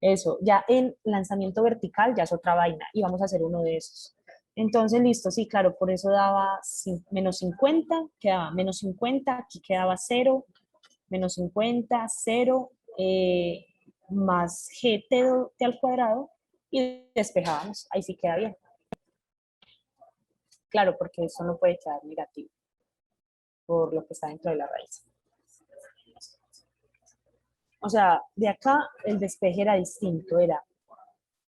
Eso, ya en lanzamiento vertical ya es otra vaina y vamos a hacer uno de esos. Entonces, listo, sí, claro, por eso daba menos 50, quedaba menos 50, aquí quedaba 0, menos 50, 0, más gt al cuadrado y despejábamos. Ahí sí queda bien. Claro, porque eso no puede quedar negativo por lo que está dentro de la raíz. O sea, de acá el despeje era distinto, era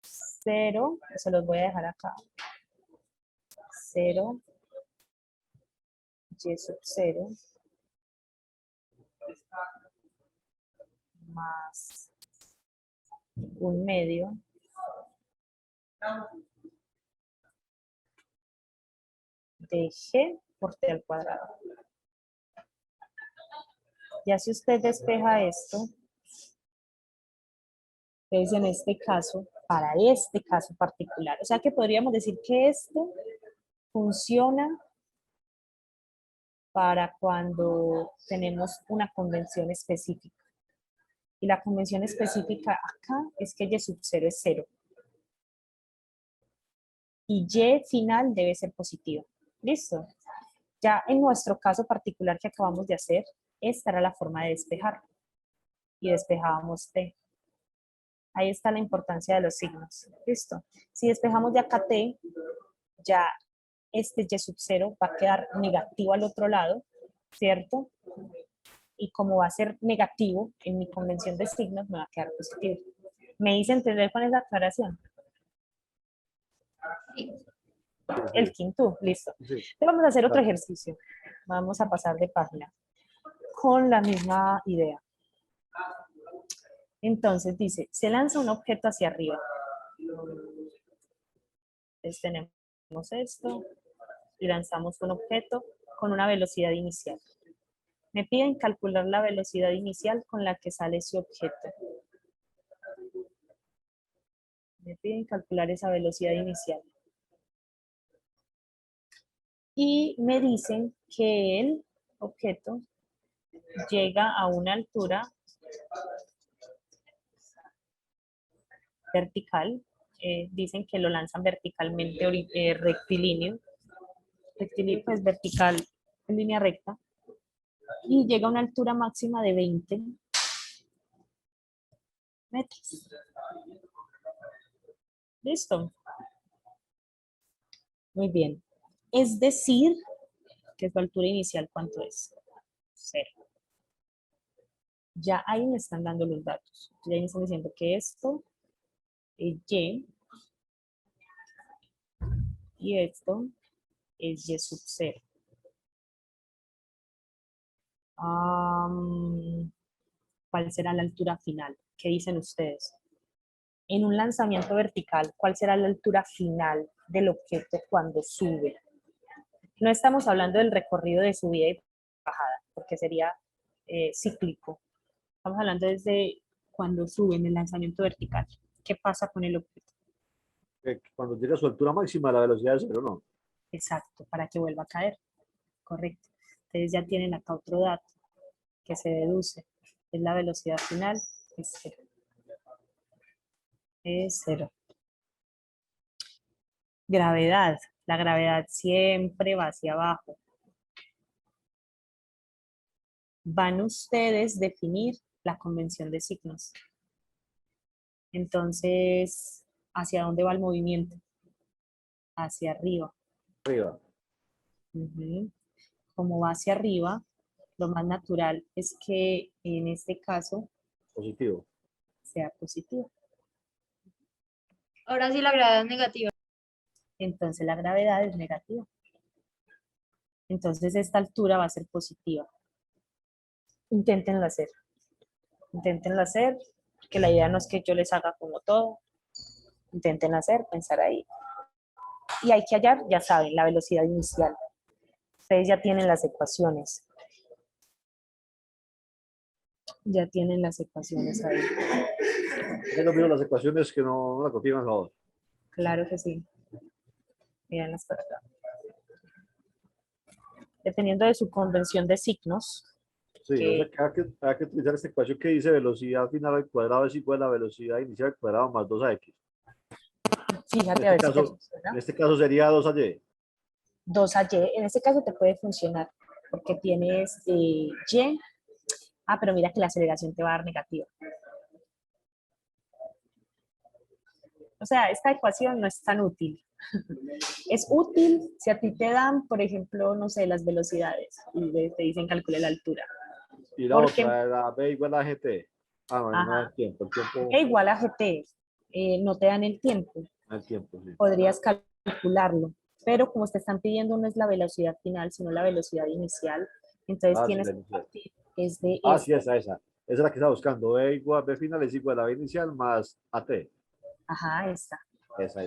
0, se los voy a dejar acá, 0, Y sub 0, más 1/2 de G por T al cuadrado. Ya si usted despeja esto, entonces en este caso, para este caso particular, o sea que podríamos decir que esto funciona para cuando tenemos una convención específica. Y la convención específica acá es que Y sub 0 es 0. Y Y final debe ser positiva. ¿Listo? Ya en nuestro caso particular que acabamos de hacer, esta era la forma de despejar. Y despejábamos T. Ahí está la importancia de los signos. ¿Listo? Si despejamos de acá T, ya este Y sub 0 va a quedar negativo al otro lado, ¿cierto? Y como va a ser negativo en mi convención de signos, me va a quedar positivo. ¿Me hice entender con esa aclaración? Sí. Sí, El sí, quinto, listo. sí. Entonces vamos a hacer otro Claro. ejercicio. Vamos a pasar de página con la misma idea. Entonces dice, se lanza un objeto hacia arriba. Entonces tenemos esto y lanzamos un objeto con una velocidad inicial. Me piden calcular la velocidad inicial con la que sale ese objeto. Me piden calcular esa velocidad inicial. Y me dicen que el objeto llega a una altura vertical. Dicen que lo lanzan verticalmente rectilíneo. Rectilíneo es vertical en línea recta. Y llega a una altura máxima de 20 metros. ¿Listo? Muy bien. Es decir, que su altura inicial, ¿cuánto es? 0. Ya ahí me están dando los datos. Ya ahí me están diciendo que esto es y esto es Y sub 0. ¿cuál será la altura final? ¿Qué dicen ustedes? En un lanzamiento vertical, ¿cuál será la altura final del objeto cuando sube? No estamos hablando del recorrido de subida y bajada, porque sería cíclico. Estamos hablando desde cuando sube en el lanzamiento vertical. ¿Qué pasa con el objeto? Que cuando llega a su altura máxima, la velocidad es cero, ¿no? Exacto, para que vuelva a caer. Correcto. Entonces ya tienen acá otro dato que se deduce. Es la velocidad final, es cero. Es cero. Gravedad. La gravedad siempre va hacia abajo. Van ustedes a definir la convención de signos. Entonces, ¿hacia dónde va el movimiento? Hacia arriba. Arriba. Ujú. Como va hacia arriba, lo más natural es que en este caso Positivo. sea positivo. Ahora sí la gravedad es negativa. Entonces la gravedad es negativa. Entonces esta altura va a ser positiva. Inténtenlo hacer. Inténtenlo hacer, porque la idea no es que yo les haga como todo. Inténtenlo hacer, pensar ahí. Y hay que hallar, ya saben, la velocidad inicial. Ustedes ya tienen las ecuaciones. Ya tienen las ecuaciones ahí. Yo no miro las ecuaciones que no la copian, por favor. Claro que sí. Mírenlas por acá. Dependiendo de su convención de signos, Sí, o sea que hay que utilizar esta ecuación que dice velocidad final al cuadrado es igual a la velocidad inicial al cuadrado más 2ax. fíjate a ver si te En funciona. este caso sería 2ay. 2y, en este caso te puede funcionar, porque tienes y. Pero mira que la aceleración te va a dar negativa. O sea, esta ecuación no es tan útil. Es útil si a ti te dan, por ejemplo, no sé, las velocidades y te dicen calcule la altura. Y la Porque, otra era b igual a gt. Ah, bueno, no es ajá, el tiempo. El tiempo, e igual a GT, no te dan el tiempo. el tiempo, sí. Podrías calcularlo, pero como te están pidiendo no es la velocidad final, sino la velocidad inicial, entonces Ah, sí, tienes la que inicial. partir es de Ah, sí, esta. esa. Esa es la que está buscando. B final es igual a b inicial más at. Ajá, esta. Esa.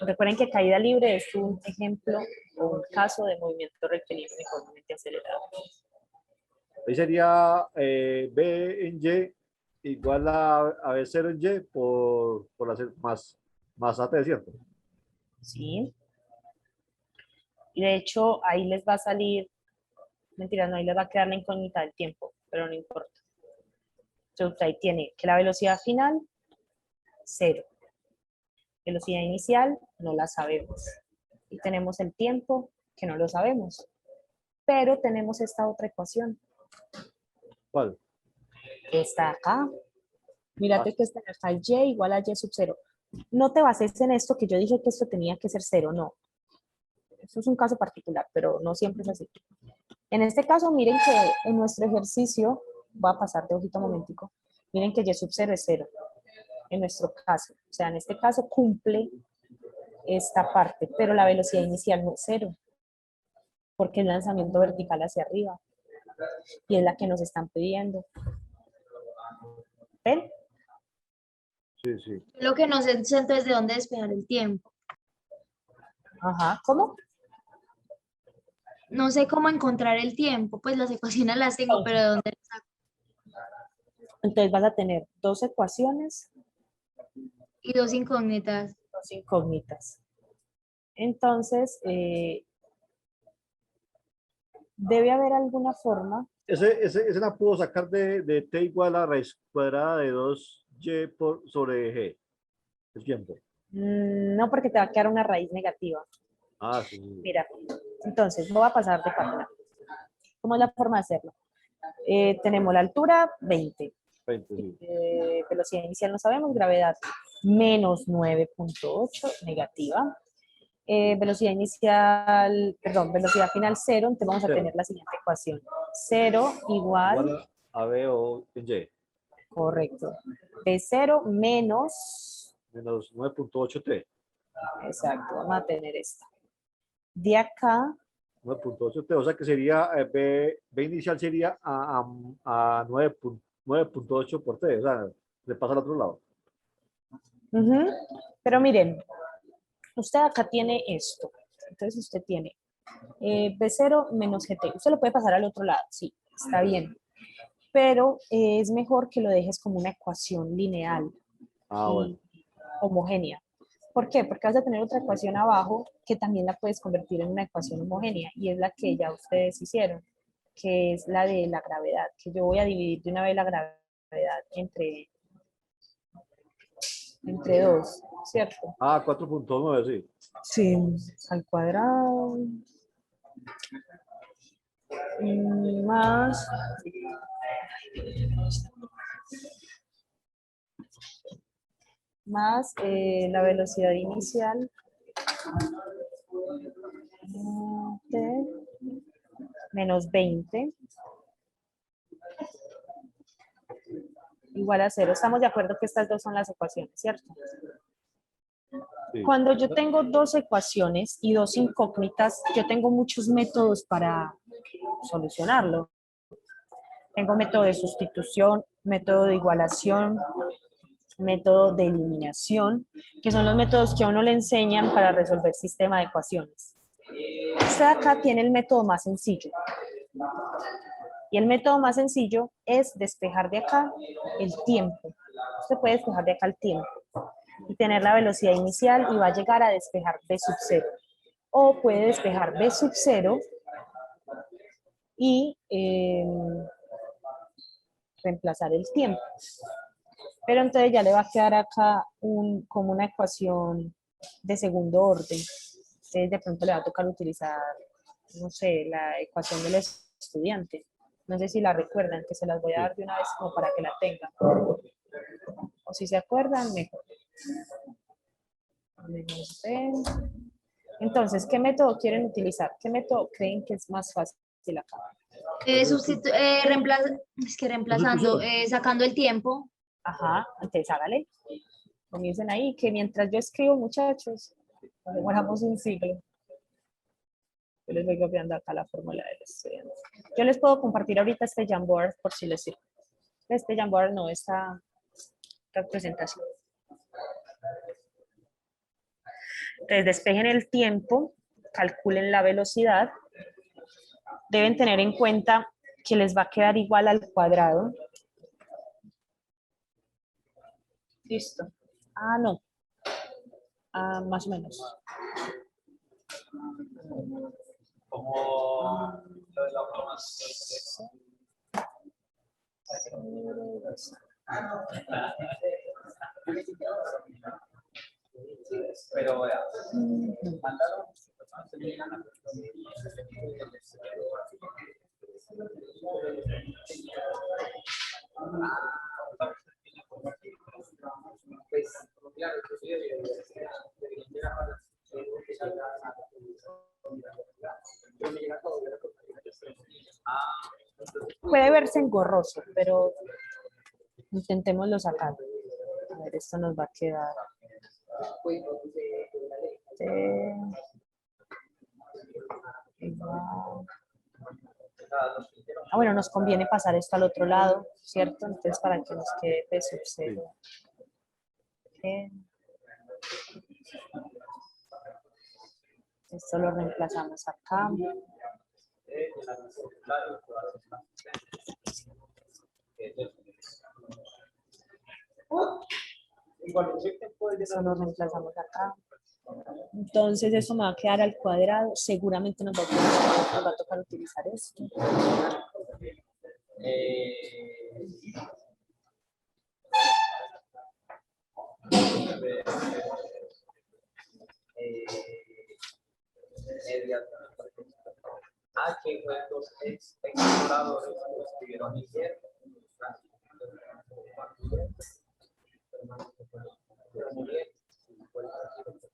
Recuerden que caída libre es un ejemplo o un caso de movimiento rectilíneo uniformemente acelerado. Ahí sería b en y igual a b0 en y por hacer más at, ¿cierto? ¿Sí? Y de hecho ahí les va a salir, mentira, no, ahí les va a quedar la incógnita del tiempo, pero no importa. Entonces ahí tiene que la velocidad final, 0. Velocidad inicial, no la sabemos. Y tenemos el tiempo, que no lo sabemos. Pero tenemos esta otra ecuación, ¿Cuál? que está acá. Ah, Mírate que está acá, y igual a y sub 0. No te bases en esto que yo dije que esto tenía que ser 0, no. Eso es un caso particular, pero no siempre es así. En este caso, miren que en nuestro ejercicio, voy a pasar de ojito un momentico, miren que y sub 0 es 0, en nuestro caso. O sea, en este caso cumple esta parte, pero la velocidad inicial no es 0, porque es lanzamiento vertical hacia arriba, y es la que nos están pidiendo. ¿Ven? sí. Lo que no sé es entonces de dónde despejar el tiempo. Ajá, ¿cómo? No sé cómo encontrar el tiempo, pues las ecuaciones las tengo, pero ¿de dónde las saco? Entonces vas a tener dos ecuaciones, Y dos incógnitas. dos incógnitas. Entonces, debe haber alguna forma. Ese la puedo sacar de t igual a raíz cuadrada de 2y sobre g. El tiempo. No, porque te va a quedar una raíz negativa. Ah, sí. Mira, entonces voy a pasar de página. ¿Cómo es la forma de hacerlo? Tenemos la altura 20. 20, sí. Velocidad inicial no sabemos, gravedad menos 9.8, negativa. Velocidad inicial, perdón, velocidad final 0, entonces vamos a Cero. tener la siguiente ecuación. 0 igual, Igual a b o en y. correcto, de 0 menos, Menos 9.8t. exacto, vamos a tener esta. De acá 9.8T, o sea que sería, B inicial sería a 9.8 por T, o sea, se pasa al otro lado. Ujú. Pero miren, usted acá tiene esto. Entonces usted tiene B0 menos GT. Usted lo puede pasar al otro lado, sí, está bien. Pero es mejor que lo dejes como una ecuación lineal Ah, bueno. y homogénea. ¿Por qué? Porque vas a tener otra ecuación abajo que también la puedes convertir en una ecuación homogénea y es la que ya ustedes hicieron, que es la de la gravedad, que yo voy a dividir de una vez la gravedad entre 2, ¿cierto? Ah, 4.9, sí. Sí, al cuadrado más la velocidad inicial de menos 20 igual a 0. Estamos de acuerdo que estas dos son las ecuaciones, ¿cierto? Sí. Cuando yo tengo dos ecuaciones y dos incógnitas, yo tengo muchos métodos para solucionarlo. Tengo método de sustitución, método de igualación, método de eliminación, que son los métodos que a uno le enseñan para resolver sistema de ecuaciones. Usted acá tiene el método más sencillo. Y el método más sencillo es despejar de acá el tiempo. Usted puede despejar de acá el tiempo y tener la velocidad inicial y va a llegar a despejar B sub 0. O puede despejar B sub 0 y reemplazar el tiempo. Pero entonces ya le va a quedar acá como una ecuación de segundo orden. Entonces de pronto le va a tocar utilizar, no sé, la ecuación del estudiante. No sé si la recuerdan, que se las voy a dar de una vez como para que la tengan. O si se acuerdan, mejor. Entonces, ¿qué método quieren utilizar? ¿Qué método creen que es más fácil acá? Reemplazando, sacando el tiempo. Ajá, entonces hágale. Comiencen ahí, que mientras yo escribo, muchachos, nos demoramos un siglo. Yo les voy copiando acá la fórmula del estudiante. Yo les puedo compartir ahorita este Jamboard por si les sirve. Este Jamboard no, esta presentación. Entonces, despejen el tiempo, calculen la velocidad. Deben tener en cuenta que les va a quedar igual al cuadrado. Listo. Ah, no. Ah, más o menos. Como lo de la broma. Pero vea, mandaron. Pues, claro, puede verse engorroso, pero intentémoslo sacar. A ver, esto nos va a quedar. Bueno, nos conviene pasar esto al otro lado, ¿cierto? Entonces, para que nos quede P sub 0. Esto lo reemplazamos acá. Eso lo reemplazamos acá. Entonces eso me va a quedar al cuadrado. Seguramente nos va a tocar utilizar esto. que nuestros exploradores estuvieron ayer.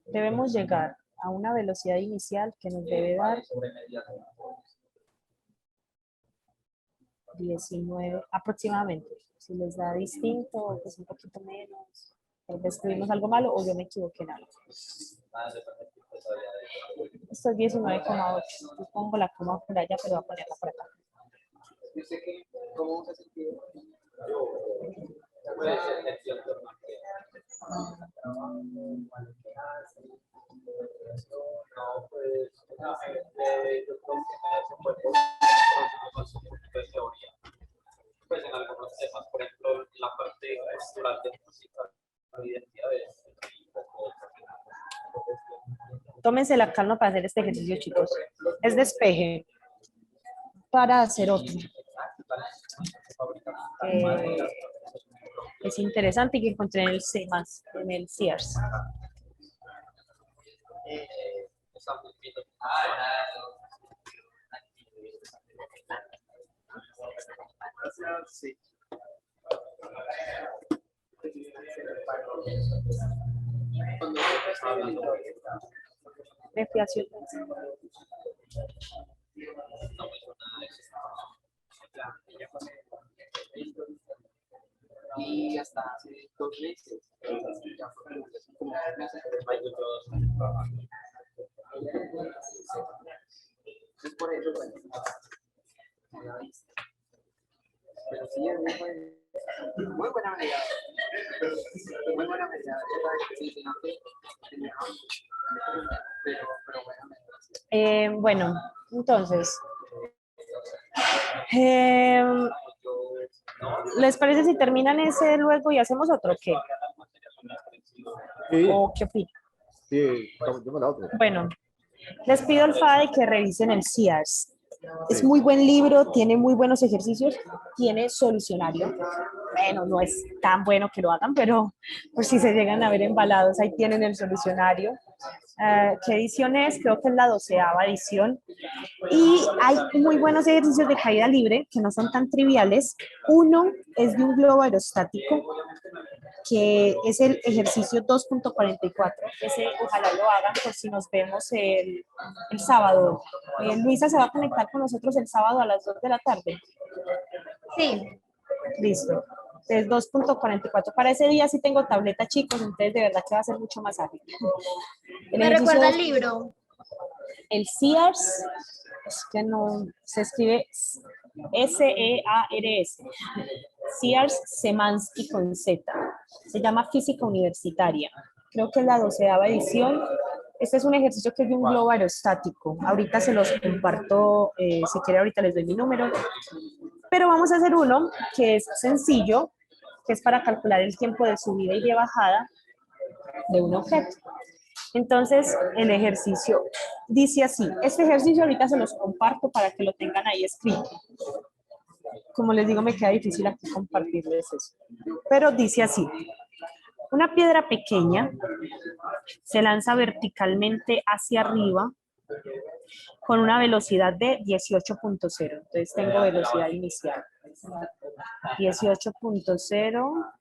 Debemos llegar a una velocidad inicial que nos debe dar 19 aproximadamente. Si les da distinto, pues un poquito menos. Tal vez escribimos algo malo o yo me equivoqué en algo. Esto es 19,8. Yo pongo la coma por allá, pero voy a ponerla por acá. Yo sé que, ¿cómo se sentido? Puede ser lección de no, pues, yo creo que eso fue por de teoría. Pues en algunos temas, por ejemplo, en la parte cultural de música, la identidad es un poco. Tómense la calma para hacer este ejercicio, chicos. Es despeje para hacer otro. Es interesante y que encontré en el C+, en el Sears. Sí. Me fui hacia Y hasta hace 2 meses, ya fue como 3 meses. Es por eso, bueno, no la viste. Pero sí, es muy buena medida. Muy buena medida. Sí, sino que tenía, pero buena medida. bueno, entonces, eh, ¿les parece si terminan ese luego y hacemos otro? ¿Qué? Sí, ¿O qué opinan? sí, yo me la otra. Bueno, les pido al FADE que revisen el Sears. Es muy buen libro, tiene muy buenos ejercicios, tiene solucionario. Bueno, no es tan bueno que lo hagan, pero pues si se llegan a ver embalados, ahí tienen el solucionario. ¿Qué edición es? Creo que es la 12ª edición. Y hay muy buenos ejercicios de caída libre que no son tan triviales. Uno es de un globo aerostático, que es el ejercicio 2.44. Ese ojalá lo hagan por si nos vemos el sábado. Luisa se va a conectar con nosotros el sábado a las 2 de la tarde. Sí, Listo. Entonces 2.44. Para ese día sí tengo tableta, chicos, entonces de verdad que va a ser mucho más ágil. El me ejercicio recuerda el 2, libro. el Sears, es que no se escribe S-E-A-R-S. Sears Semansky con Z. Se llama Física Universitaria. Creo que es la 12ª edición. Este es un ejercicio que es de un globo aerostático. Ahorita se los comparto, si quiere ahorita les doy mi número. Pero vamos a hacer uno que es sencillo, que es para calcular el tiempo de subida y de bajada de un objeto. Entonces, el ejercicio dice así. Este ejercicio ahorita se los comparto para que lo tengan ahí escrito. Como les digo, me queda difícil aquí compartirles eso. Pero dice así. Una piedra pequeña se lanza verticalmente hacia arriba con una velocidad de 18.0. Entonces tengo velocidad inicial. 18.0.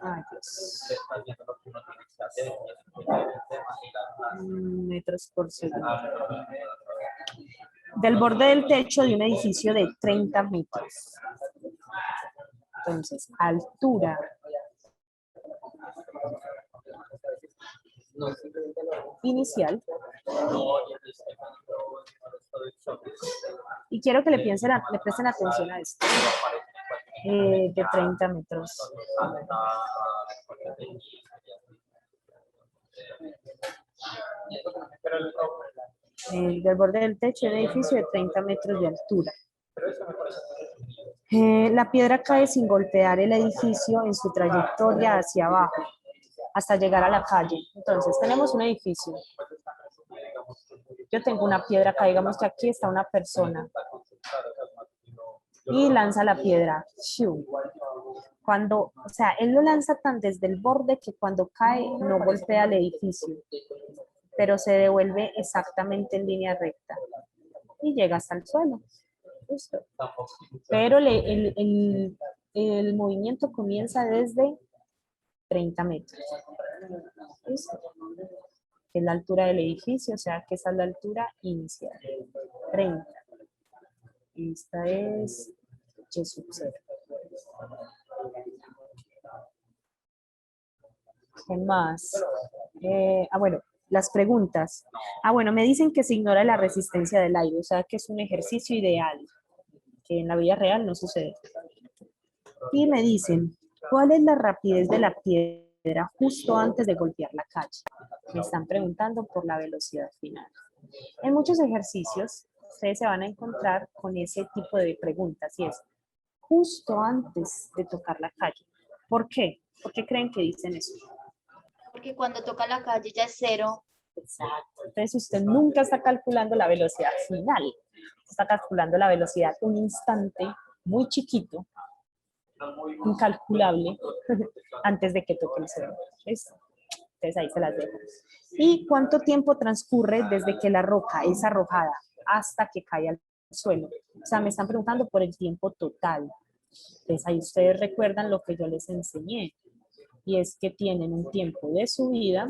Ay, Dios. Metros por segundo. Del borde del techo de un edificio de 30 metros. Entonces, altura. Inicial. Y quiero que le presten atención a esto. De 30 metros. Del borde del techo de un edificio de 30 metros de altura. La piedra cae sin golpear el edificio en su trayectoria hacia abajo, hasta llegar a la calle. Entonces, tenemos un edificio. Yo tengo una piedra acá, digamos que aquí está una persona. Y lanza la piedra. Cuando, o sea, él lo lanza tan desde el borde que cuando cae no golpea el edificio, pero se devuelve exactamente en línea recta y llega hasta el suelo. Listo. Pero el movimiento comienza desde 30 metros. ¿Listo? Es la altura del edificio, o sea que esa es la altura inicial. 30. Esta es Y sub 0. ¿Qué más? Bueno, las preguntas. Bueno, me dicen que se ignora la resistencia del aire, o sea que es un ejercicio ideal, que en la vida real no sucede. Y me dicen, ¿cuál es la rapidez de la piedra justo antes de golpear la calle? Me están preguntando por la velocidad final. En muchos ejercicios, ustedes se van a encontrar con ese tipo de preguntas y es justo antes de tocar la calle. ¿Por qué? ¿Por qué creen que dicen eso? Porque cuando toca la calle ya es cero. Exacto. Entonces usted nunca está calculando la velocidad final. Está calculando la velocidad un instante muy chiquito, incalculable, antes de que toque el suelo. ¿Listo? Entonces ahí se las dejo. ¿Y cuánto tiempo transcurre desde que la roca es arrojada hasta que cae al suelo? O sea, me están preguntando por el tiempo total. Entonces ahí ustedes recuerdan lo que yo les enseñé. Y es que tienen un tiempo de subida.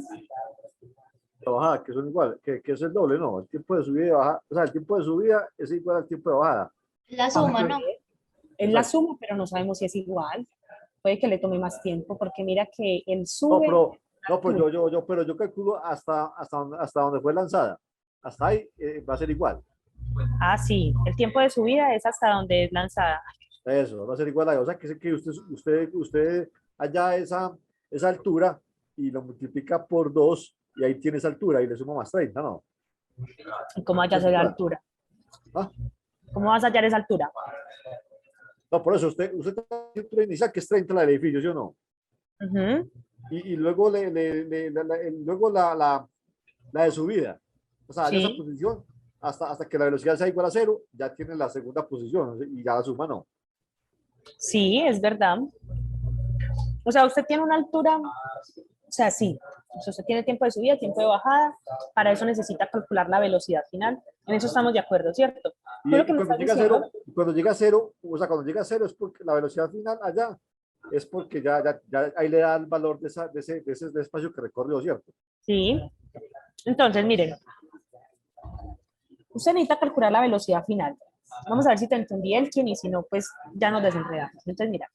La bajada, que son igual, que es el doble, no, el tiempo de subida y bajada, o sea, el tiempo de subida es igual al tiempo de bajada. La suma, ¿no? Es la suma, pero no sabemos si es igual. Puede que le tome más tiempo, porque mira que él No, sube. pero pero yo calculo hasta donde fue lanzada. Hasta ahí va a ser igual. Sí, el tiempo de subida es hasta donde es lanzada. Eso, va a ser igual a, o sea, que usted allá esa altura y lo multiplica por 2 y ahí tiene esa altura y le suma más 30, ¿no? ¿Y cómo hallas esa altura? ¿Ah? ¿Cómo vas a hallar esa altura? No, por eso usted tiene una altura inicial que es 30 la del edificio, ¿sí o no? Ujú. Y luego, luego la de subida. O sea, esa Sí, posición hasta que la velocidad sea igual a 0, ya tiene la segunda posición y ya la suma no. sí, es verdad. O sea, usted tiene una altura, o sea, sí. O sea, usted tiene tiempo de subida, tiempo de bajada. Para eso necesita calcular la velocidad final. En eso estamos de acuerdo, ¿cierto? Tú lo que Y me cuando estás llega a diciendo, 0, cuando llega a 0, o sea, cuando llega a 0 es porque la velocidad final allá es porque ya ahí le da el valor de ese espacio que recorrió, ¿cierto? sí. Entonces, miren, usted necesita calcular la velocidad final. Vamos a ver si te entendí, Elkin, y si no, pues ya nos desenredamos. Entonces, mira,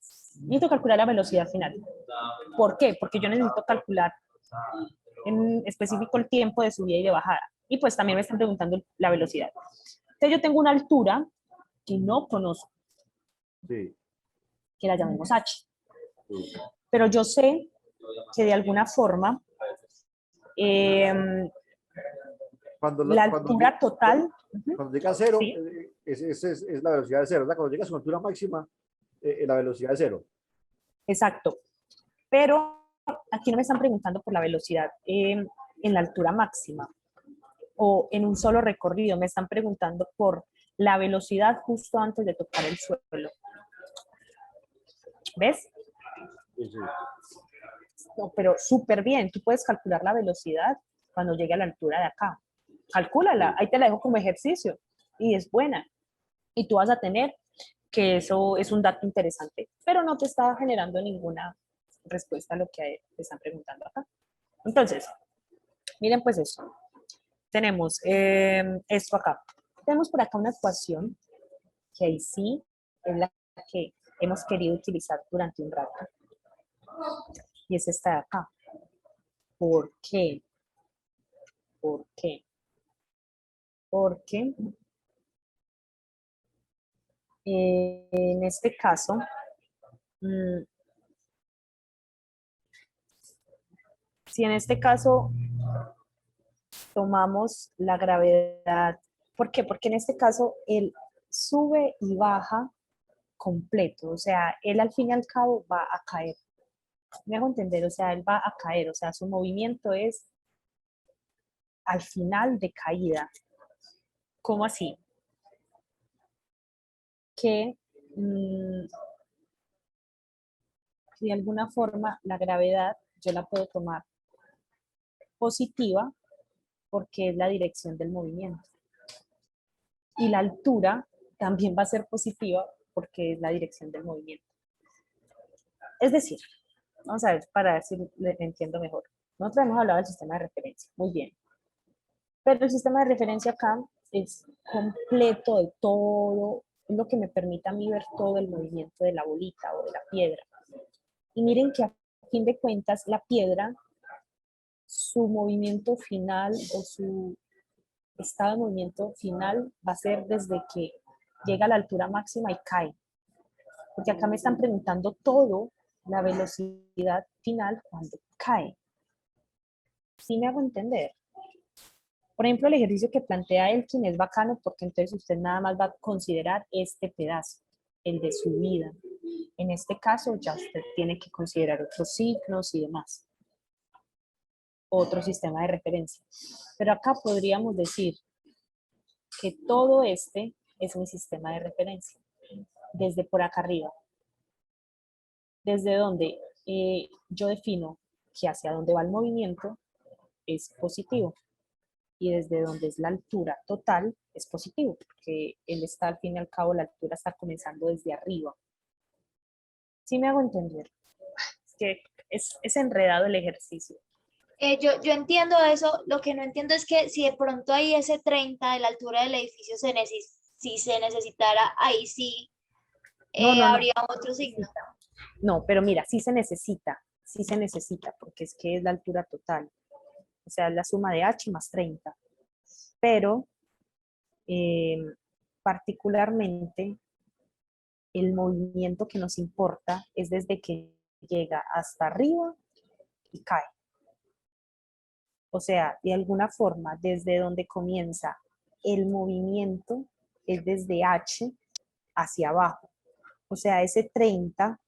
necesito calcular la velocidad final. ¿Por qué? Porque yo necesito calcular en específico el tiempo de subida y de bajada. Y pues también me están preguntando la velocidad. Entonces, yo tengo una altura que no conozco, Sí, que la llamemos H. sí. Pero yo sé que de alguna forma eh, Cuando, la cuando, altura total, cuando llega a 0, ¿sí? es la velocidad de 0. O sea, cuando llega a su altura máxima, la velocidad de 0. Exacto. Pero aquí no me están preguntando por la velocidad en la altura máxima o en un solo recorrido, me están preguntando por la velocidad justo antes de tocar el suelo. ¿Ves? Sí, sí. No, pero súper bien, tú puedes calcular la velocidad cuando llegue a la altura de acá. Calcúlala, ahí te la dejo como ejercicio y es buena. Y tú vas a tener que eso es un dato interesante, pero no te está generando ninguna respuesta a lo que te están preguntando acá. Entonces, miren pues eso. Tenemos esto acá. Tenemos por acá una ecuación que ahí sí es la que hemos querido utilizar durante un rato. Y es esta de acá. ¿Por qué? ¿Por qué? Porque en este caso, si en este caso tomamos la gravedad, ¿por qué? Porque en este caso él sube y baja completo, o sea, él al fin y al cabo va a caer. Me hago entender, o sea, él va a caer, o sea, su movimiento es al final de caída. ¿Cómo así? Que de alguna forma la gravedad yo la puedo tomar positiva porque es la dirección del movimiento. Y la altura también va a ser positiva porque es la dirección del movimiento. Es decir, vamos a ver para ver si le entiendo mejor. Nosotros hemos hablado del sistema de referencia, muy bien. Pero el sistema de referencia acá es completo de todo, es lo que me permite a mí ver todo el movimiento de la bolita o de la piedra. Y miren que a fin de cuentas la piedra su movimiento final o su estado de movimiento final va a ser desde que llega a la altura máxima y cae. Porque acá me están preguntando todo la velocidad final cuando cae. ¿Sí me hago entender? Por ejemplo, el ejercicio que plantea Elkin es bacano porque entonces usted nada más va a considerar este pedazo, el de su vida. En este caso ya usted tiene que considerar otros signos y demás. Otro sistema de referencia. Pero acá podríamos decir que todo este es mi sistema de referencia. Desde por acá arriba. Desde donde yo defino que hacia dónde va el movimiento es positivo. Y desde donde es la altura total es positivo, porque él está al fin y al cabo, la altura está comenzando desde arriba. ¿Sí me hago entender? Es que es enredado el ejercicio. Yo entiendo eso, lo que no entiendo es que si de pronto ahí ese 30 de la altura del edificio si se necesitara, ahí sí No habría otro signo. No, pero mira, sí se necesita, porque es que es la altura total. O sea, es la suma de h más 30. Pero eh, particularmente el movimiento que nos importa es desde que llega hasta arriba y cae. O sea, de alguna forma, desde donde comienza el movimiento es desde h hacia abajo. O sea, ese 30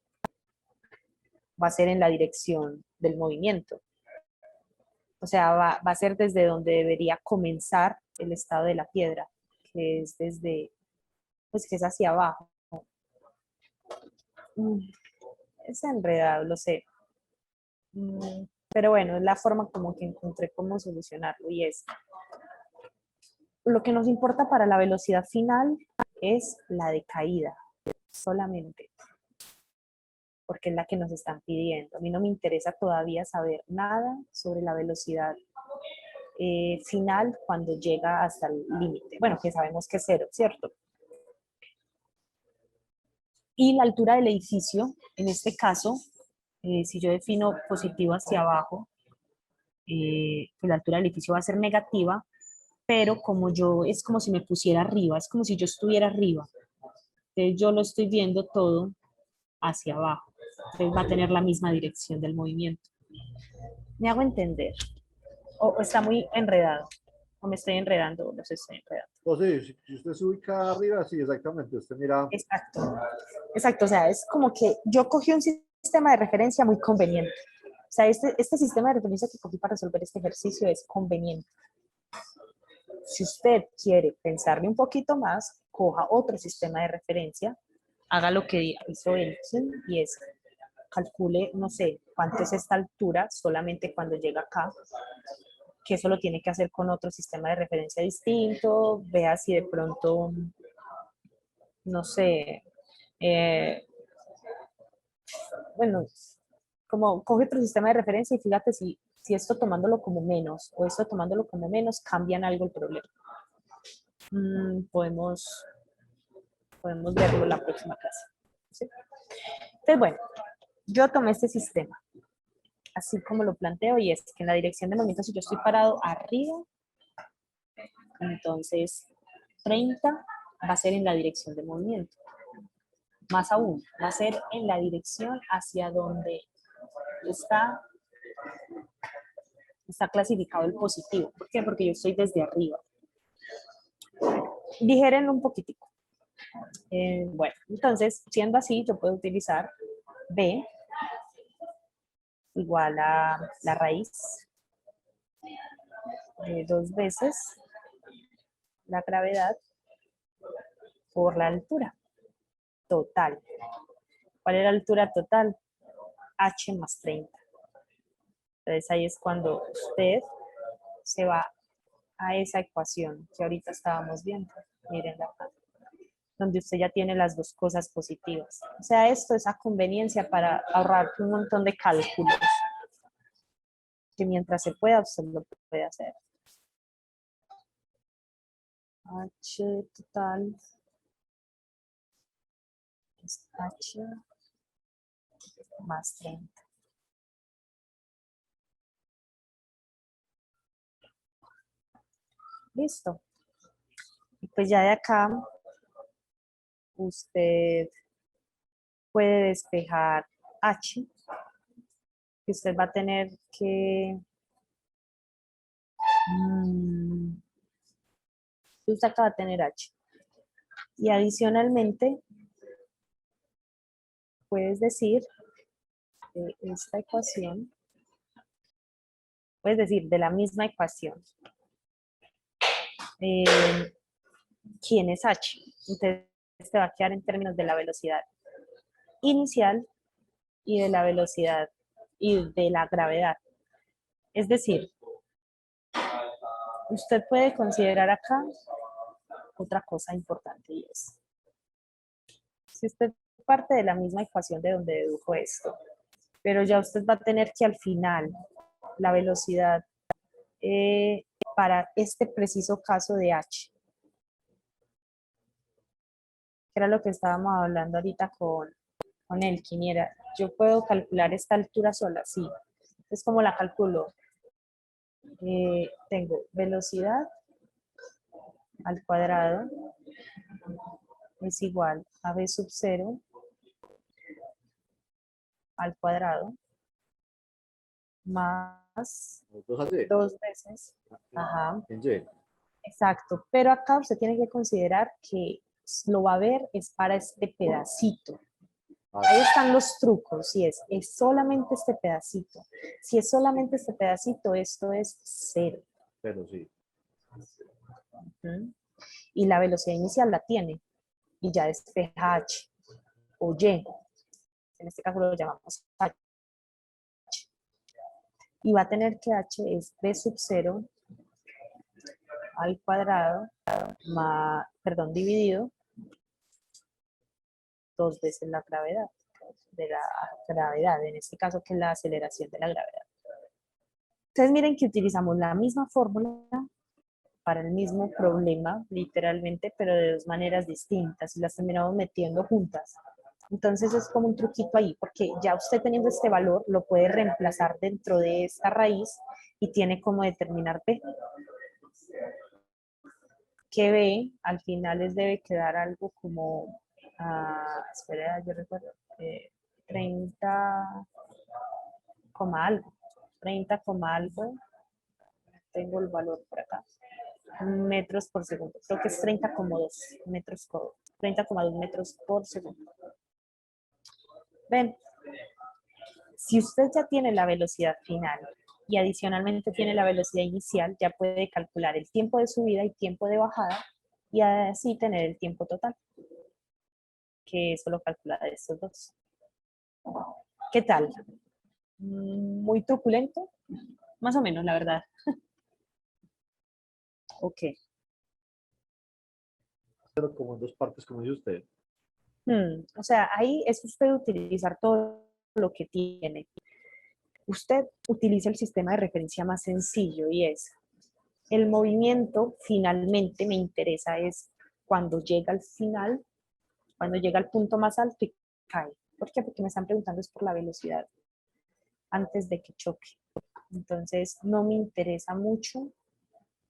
va a ser en la dirección del movimiento. O sea, va a ser desde donde debería comenzar el estado de la piedra, que es desde, pues que es hacia abajo. Es enredado, lo sé. Pero bueno, es la forma como que encontré cómo solucionarlo y es, lo que nos importa para la velocidad final es la de caída, solamente, porque es la que nos están pidiendo. A mí no me interesa todavía saber nada sobre la velocidad final cuando llega hasta el límite. Bueno, que sabemos que es cero, ¿cierto? Y la altura del edificio, en este caso, si yo defino positivo hacia abajo, pues la altura del edificio va a ser negativa, pero como yo, es como si me pusiera arriba, es como si yo estuviera arriba. Entonces yo lo estoy viendo todo hacia abajo. Entonces va a tener la misma dirección del movimiento. ¿Me hago entender? O está muy enredado, o me estoy enredando, o los estoy enredando. O sí, si usted se ubica arriba, sí, exactamente. Usted mira, Exacto, exacto, o sea, es como que yo cogí un sistema de referencia muy conveniente. O sea, este sistema de referencia que cogí para resolver este ejercicio es conveniente. Si usted quiere pensarle un poquito más, coja otro sistema de referencia, haga lo que hizo Elkin y es calcule, no sé, cuánto es esta altura solamente cuando llega acá, que eso lo tiene que hacer con otro sistema de referencia distinto, vea si de pronto, no sé, eh, bueno, como coge otro sistema de referencia y fíjate si esto tomándolo como menos o esto tomándolo como menos cambian algo el problema. Podemos verlo en la próxima clase. ¿Sí? Entonces, bueno, yo tomé este sistema, así como lo planteo, y es que en la dirección de movimiento, si yo estoy parado arriba, entonces 30 va a ser en la dirección de movimiento. Más aún, va a ser en la dirección hacia donde está clasificado el positivo. ¿Por qué? Porque yo estoy desde arriba. Digérenlo un poquitico. Bueno, entonces, siendo así, yo puedo utilizar B igual a la raíz de 2 veces la gravedad por la altura total. ¿Cuál es la altura total? H más 30. Entonces ahí es cuando usted se va a esa ecuación que ahorita estábamos viendo. Miren la parte, donde usted ya tiene las dos cosas positivas. O sea, esto es a conveniencia para ahorrar un montón de cálculos que mientras se pueda, usted lo puede hacer. H total es H más 30. Listo. Y pues ya de acá, usted puede despejar H, que usted va a tener que... usted acá va a tener H. Y adicionalmente, puedes decir de esta ecuación, puedes decir de la misma ecuación, ¿quién es H? Entonces, te va a quedar en términos de la velocidad inicial y de la velocidad y de la gravedad. Es decir, usted puede considerar acá otra cosa importante y es, si usted parte de la misma ecuación de donde dedujo esto, pero ya usted va a tener que al final la velocidad para este preciso caso de H, que era lo que estábamos hablando ahorita con Elkin, y era, yo puedo calcular esta altura sola, sí. Entonces, ¿cómo la calculo? Tengo velocidad al cuadrado es igual a v sub 0 al cuadrado más Dos así. 2 veces. Ajá, En Y. exacto. Pero acá usted tiene que considerar que lo va a ver es para este pedacito. Ahí están los trucos, si es solamente este pedacito. Si es solamente este pedacito, esto es 0. Pero sí. ¿Mm? Y la velocidad inicial la tiene. Y ya despeja H o Y. En este caso lo llamamos H. Y va a tener que H es v sub 0 al cuadrado, más, perdón, dividido 2 veces la gravedad, de la gravedad, en este caso que es la aceleración de la gravedad. Entonces miren que utilizamos la misma fórmula para el mismo problema, literalmente, pero de dos maneras distintas y las terminamos metiendo juntas. Entonces es como un truquito ahí, porque ya usted teniendo este valor lo puede reemplazar dentro de esta raíz y tiene como determinar P. Que B al final les debe quedar algo como, espera, yo recuerdo, 30, algo, 30, algo, tengo el valor por acá, metros por segundo, creo que es 30,2 metros por, 30,2 metros por segundo. Ven, si usted ya tiene la velocidad final y adicionalmente tiene la velocidad inicial, ya puede calcular el tiempo de subida y tiempo de bajada y así tener el tiempo total, que eso lo calcula de estos dos. ¿Qué tal? ¿Muy truculento? Más o menos, la verdad. Ok. Pero como en dos partes, como dice usted. O sea, ahí es usted utilizar todo lo que tiene. Usted utiliza el sistema de referencia más sencillo y es el movimiento finalmente me interesa es cuando llega al final, cuando llega al punto más alto y cae. ¿Por qué? Porque me están preguntando es por la velocidad antes de que choque. Entonces, no me interesa mucho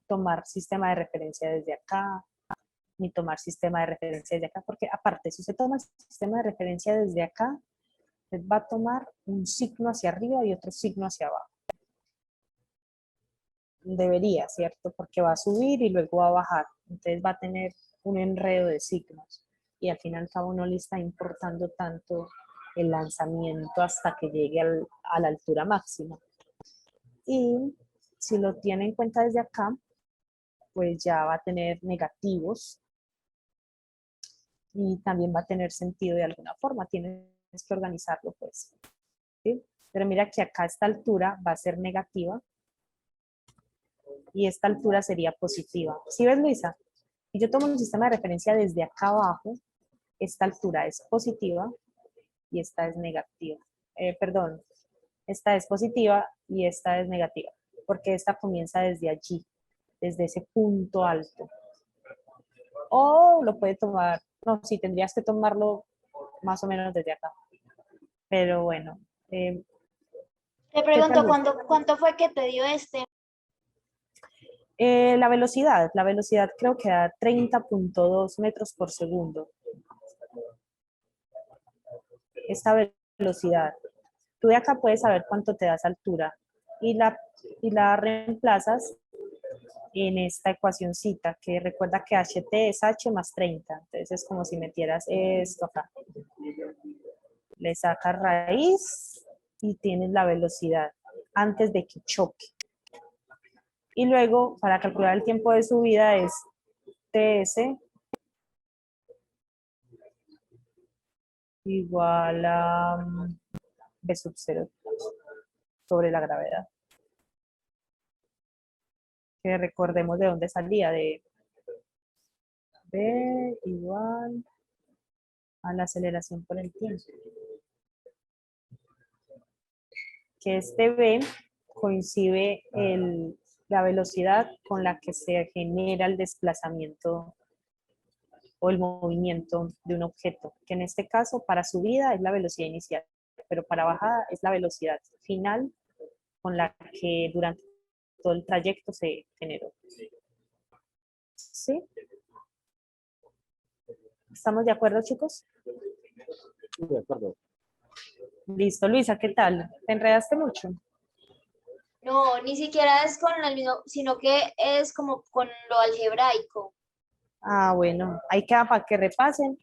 tomar sistema de referencia desde acá, ni tomar sistema de referencia desde acá, porque aparte, si usted toma el sistema de referencia desde acá, usted va a tomar un signo hacia arriba y otro signo hacia abajo. Debería, ¿cierto? Porque va a subir y luego va a bajar. Entonces va a tener un enredo de signos. Y al fin y al cabo no le está importando tanto el lanzamiento hasta que llegue a la altura máxima. Y si lo tiene en cuenta desde acá, pues ya va a tener negativos y también va a tener sentido de alguna forma. Tienes que organizarlo, pues. ¿Sí? Pero mira que acá esta altura va a ser negativa y esta altura sería positiva. ¿Sí ves, Luisa? Si yo tomo un sistema de referencia desde acá abajo, esta altura es positiva y esta es negativa. Perdón, esta es positiva y esta es negativa, porque esta comienza desde allí, desde ese punto alto. O lo puede tomar, no, sí, tendrías que tomarlo más o menos desde acá. Pero bueno. Te pregunto, ¿cuánto fue que te dio este? La velocidad creo que da 30.2 metros por segundo. Esta velocidad. Tú de acá puedes saber cuánto te da esa altura y la reemplazas en esta ecuacioncita, que recuerda que ht es h más 30. Entonces es como si metieras esto acá. Le sacas raíz y tienes la velocidad antes de que choque. Y luego, para calcular el tiempo de subida es ts igual a b sub 0 sobre la gravedad. Que recordemos de dónde salía, de b igual a la aceleración por el tiempo. Que este b coincide la velocidad con la que se genera el desplazamiento o el movimiento de un objeto, que en este caso para subida es la velocidad inicial, pero para bajada es la velocidad final con la que durante todo el trayecto se generó. ¿Sí? ¿Estamos de acuerdo, chicos? Sí, de acuerdo. Listo, Luisa, ¿qué tal? ¿Te enredaste mucho? No, ni siquiera es con el mismo, sino que es como con lo algebraico. Ah, bueno, ahí queda para que repasen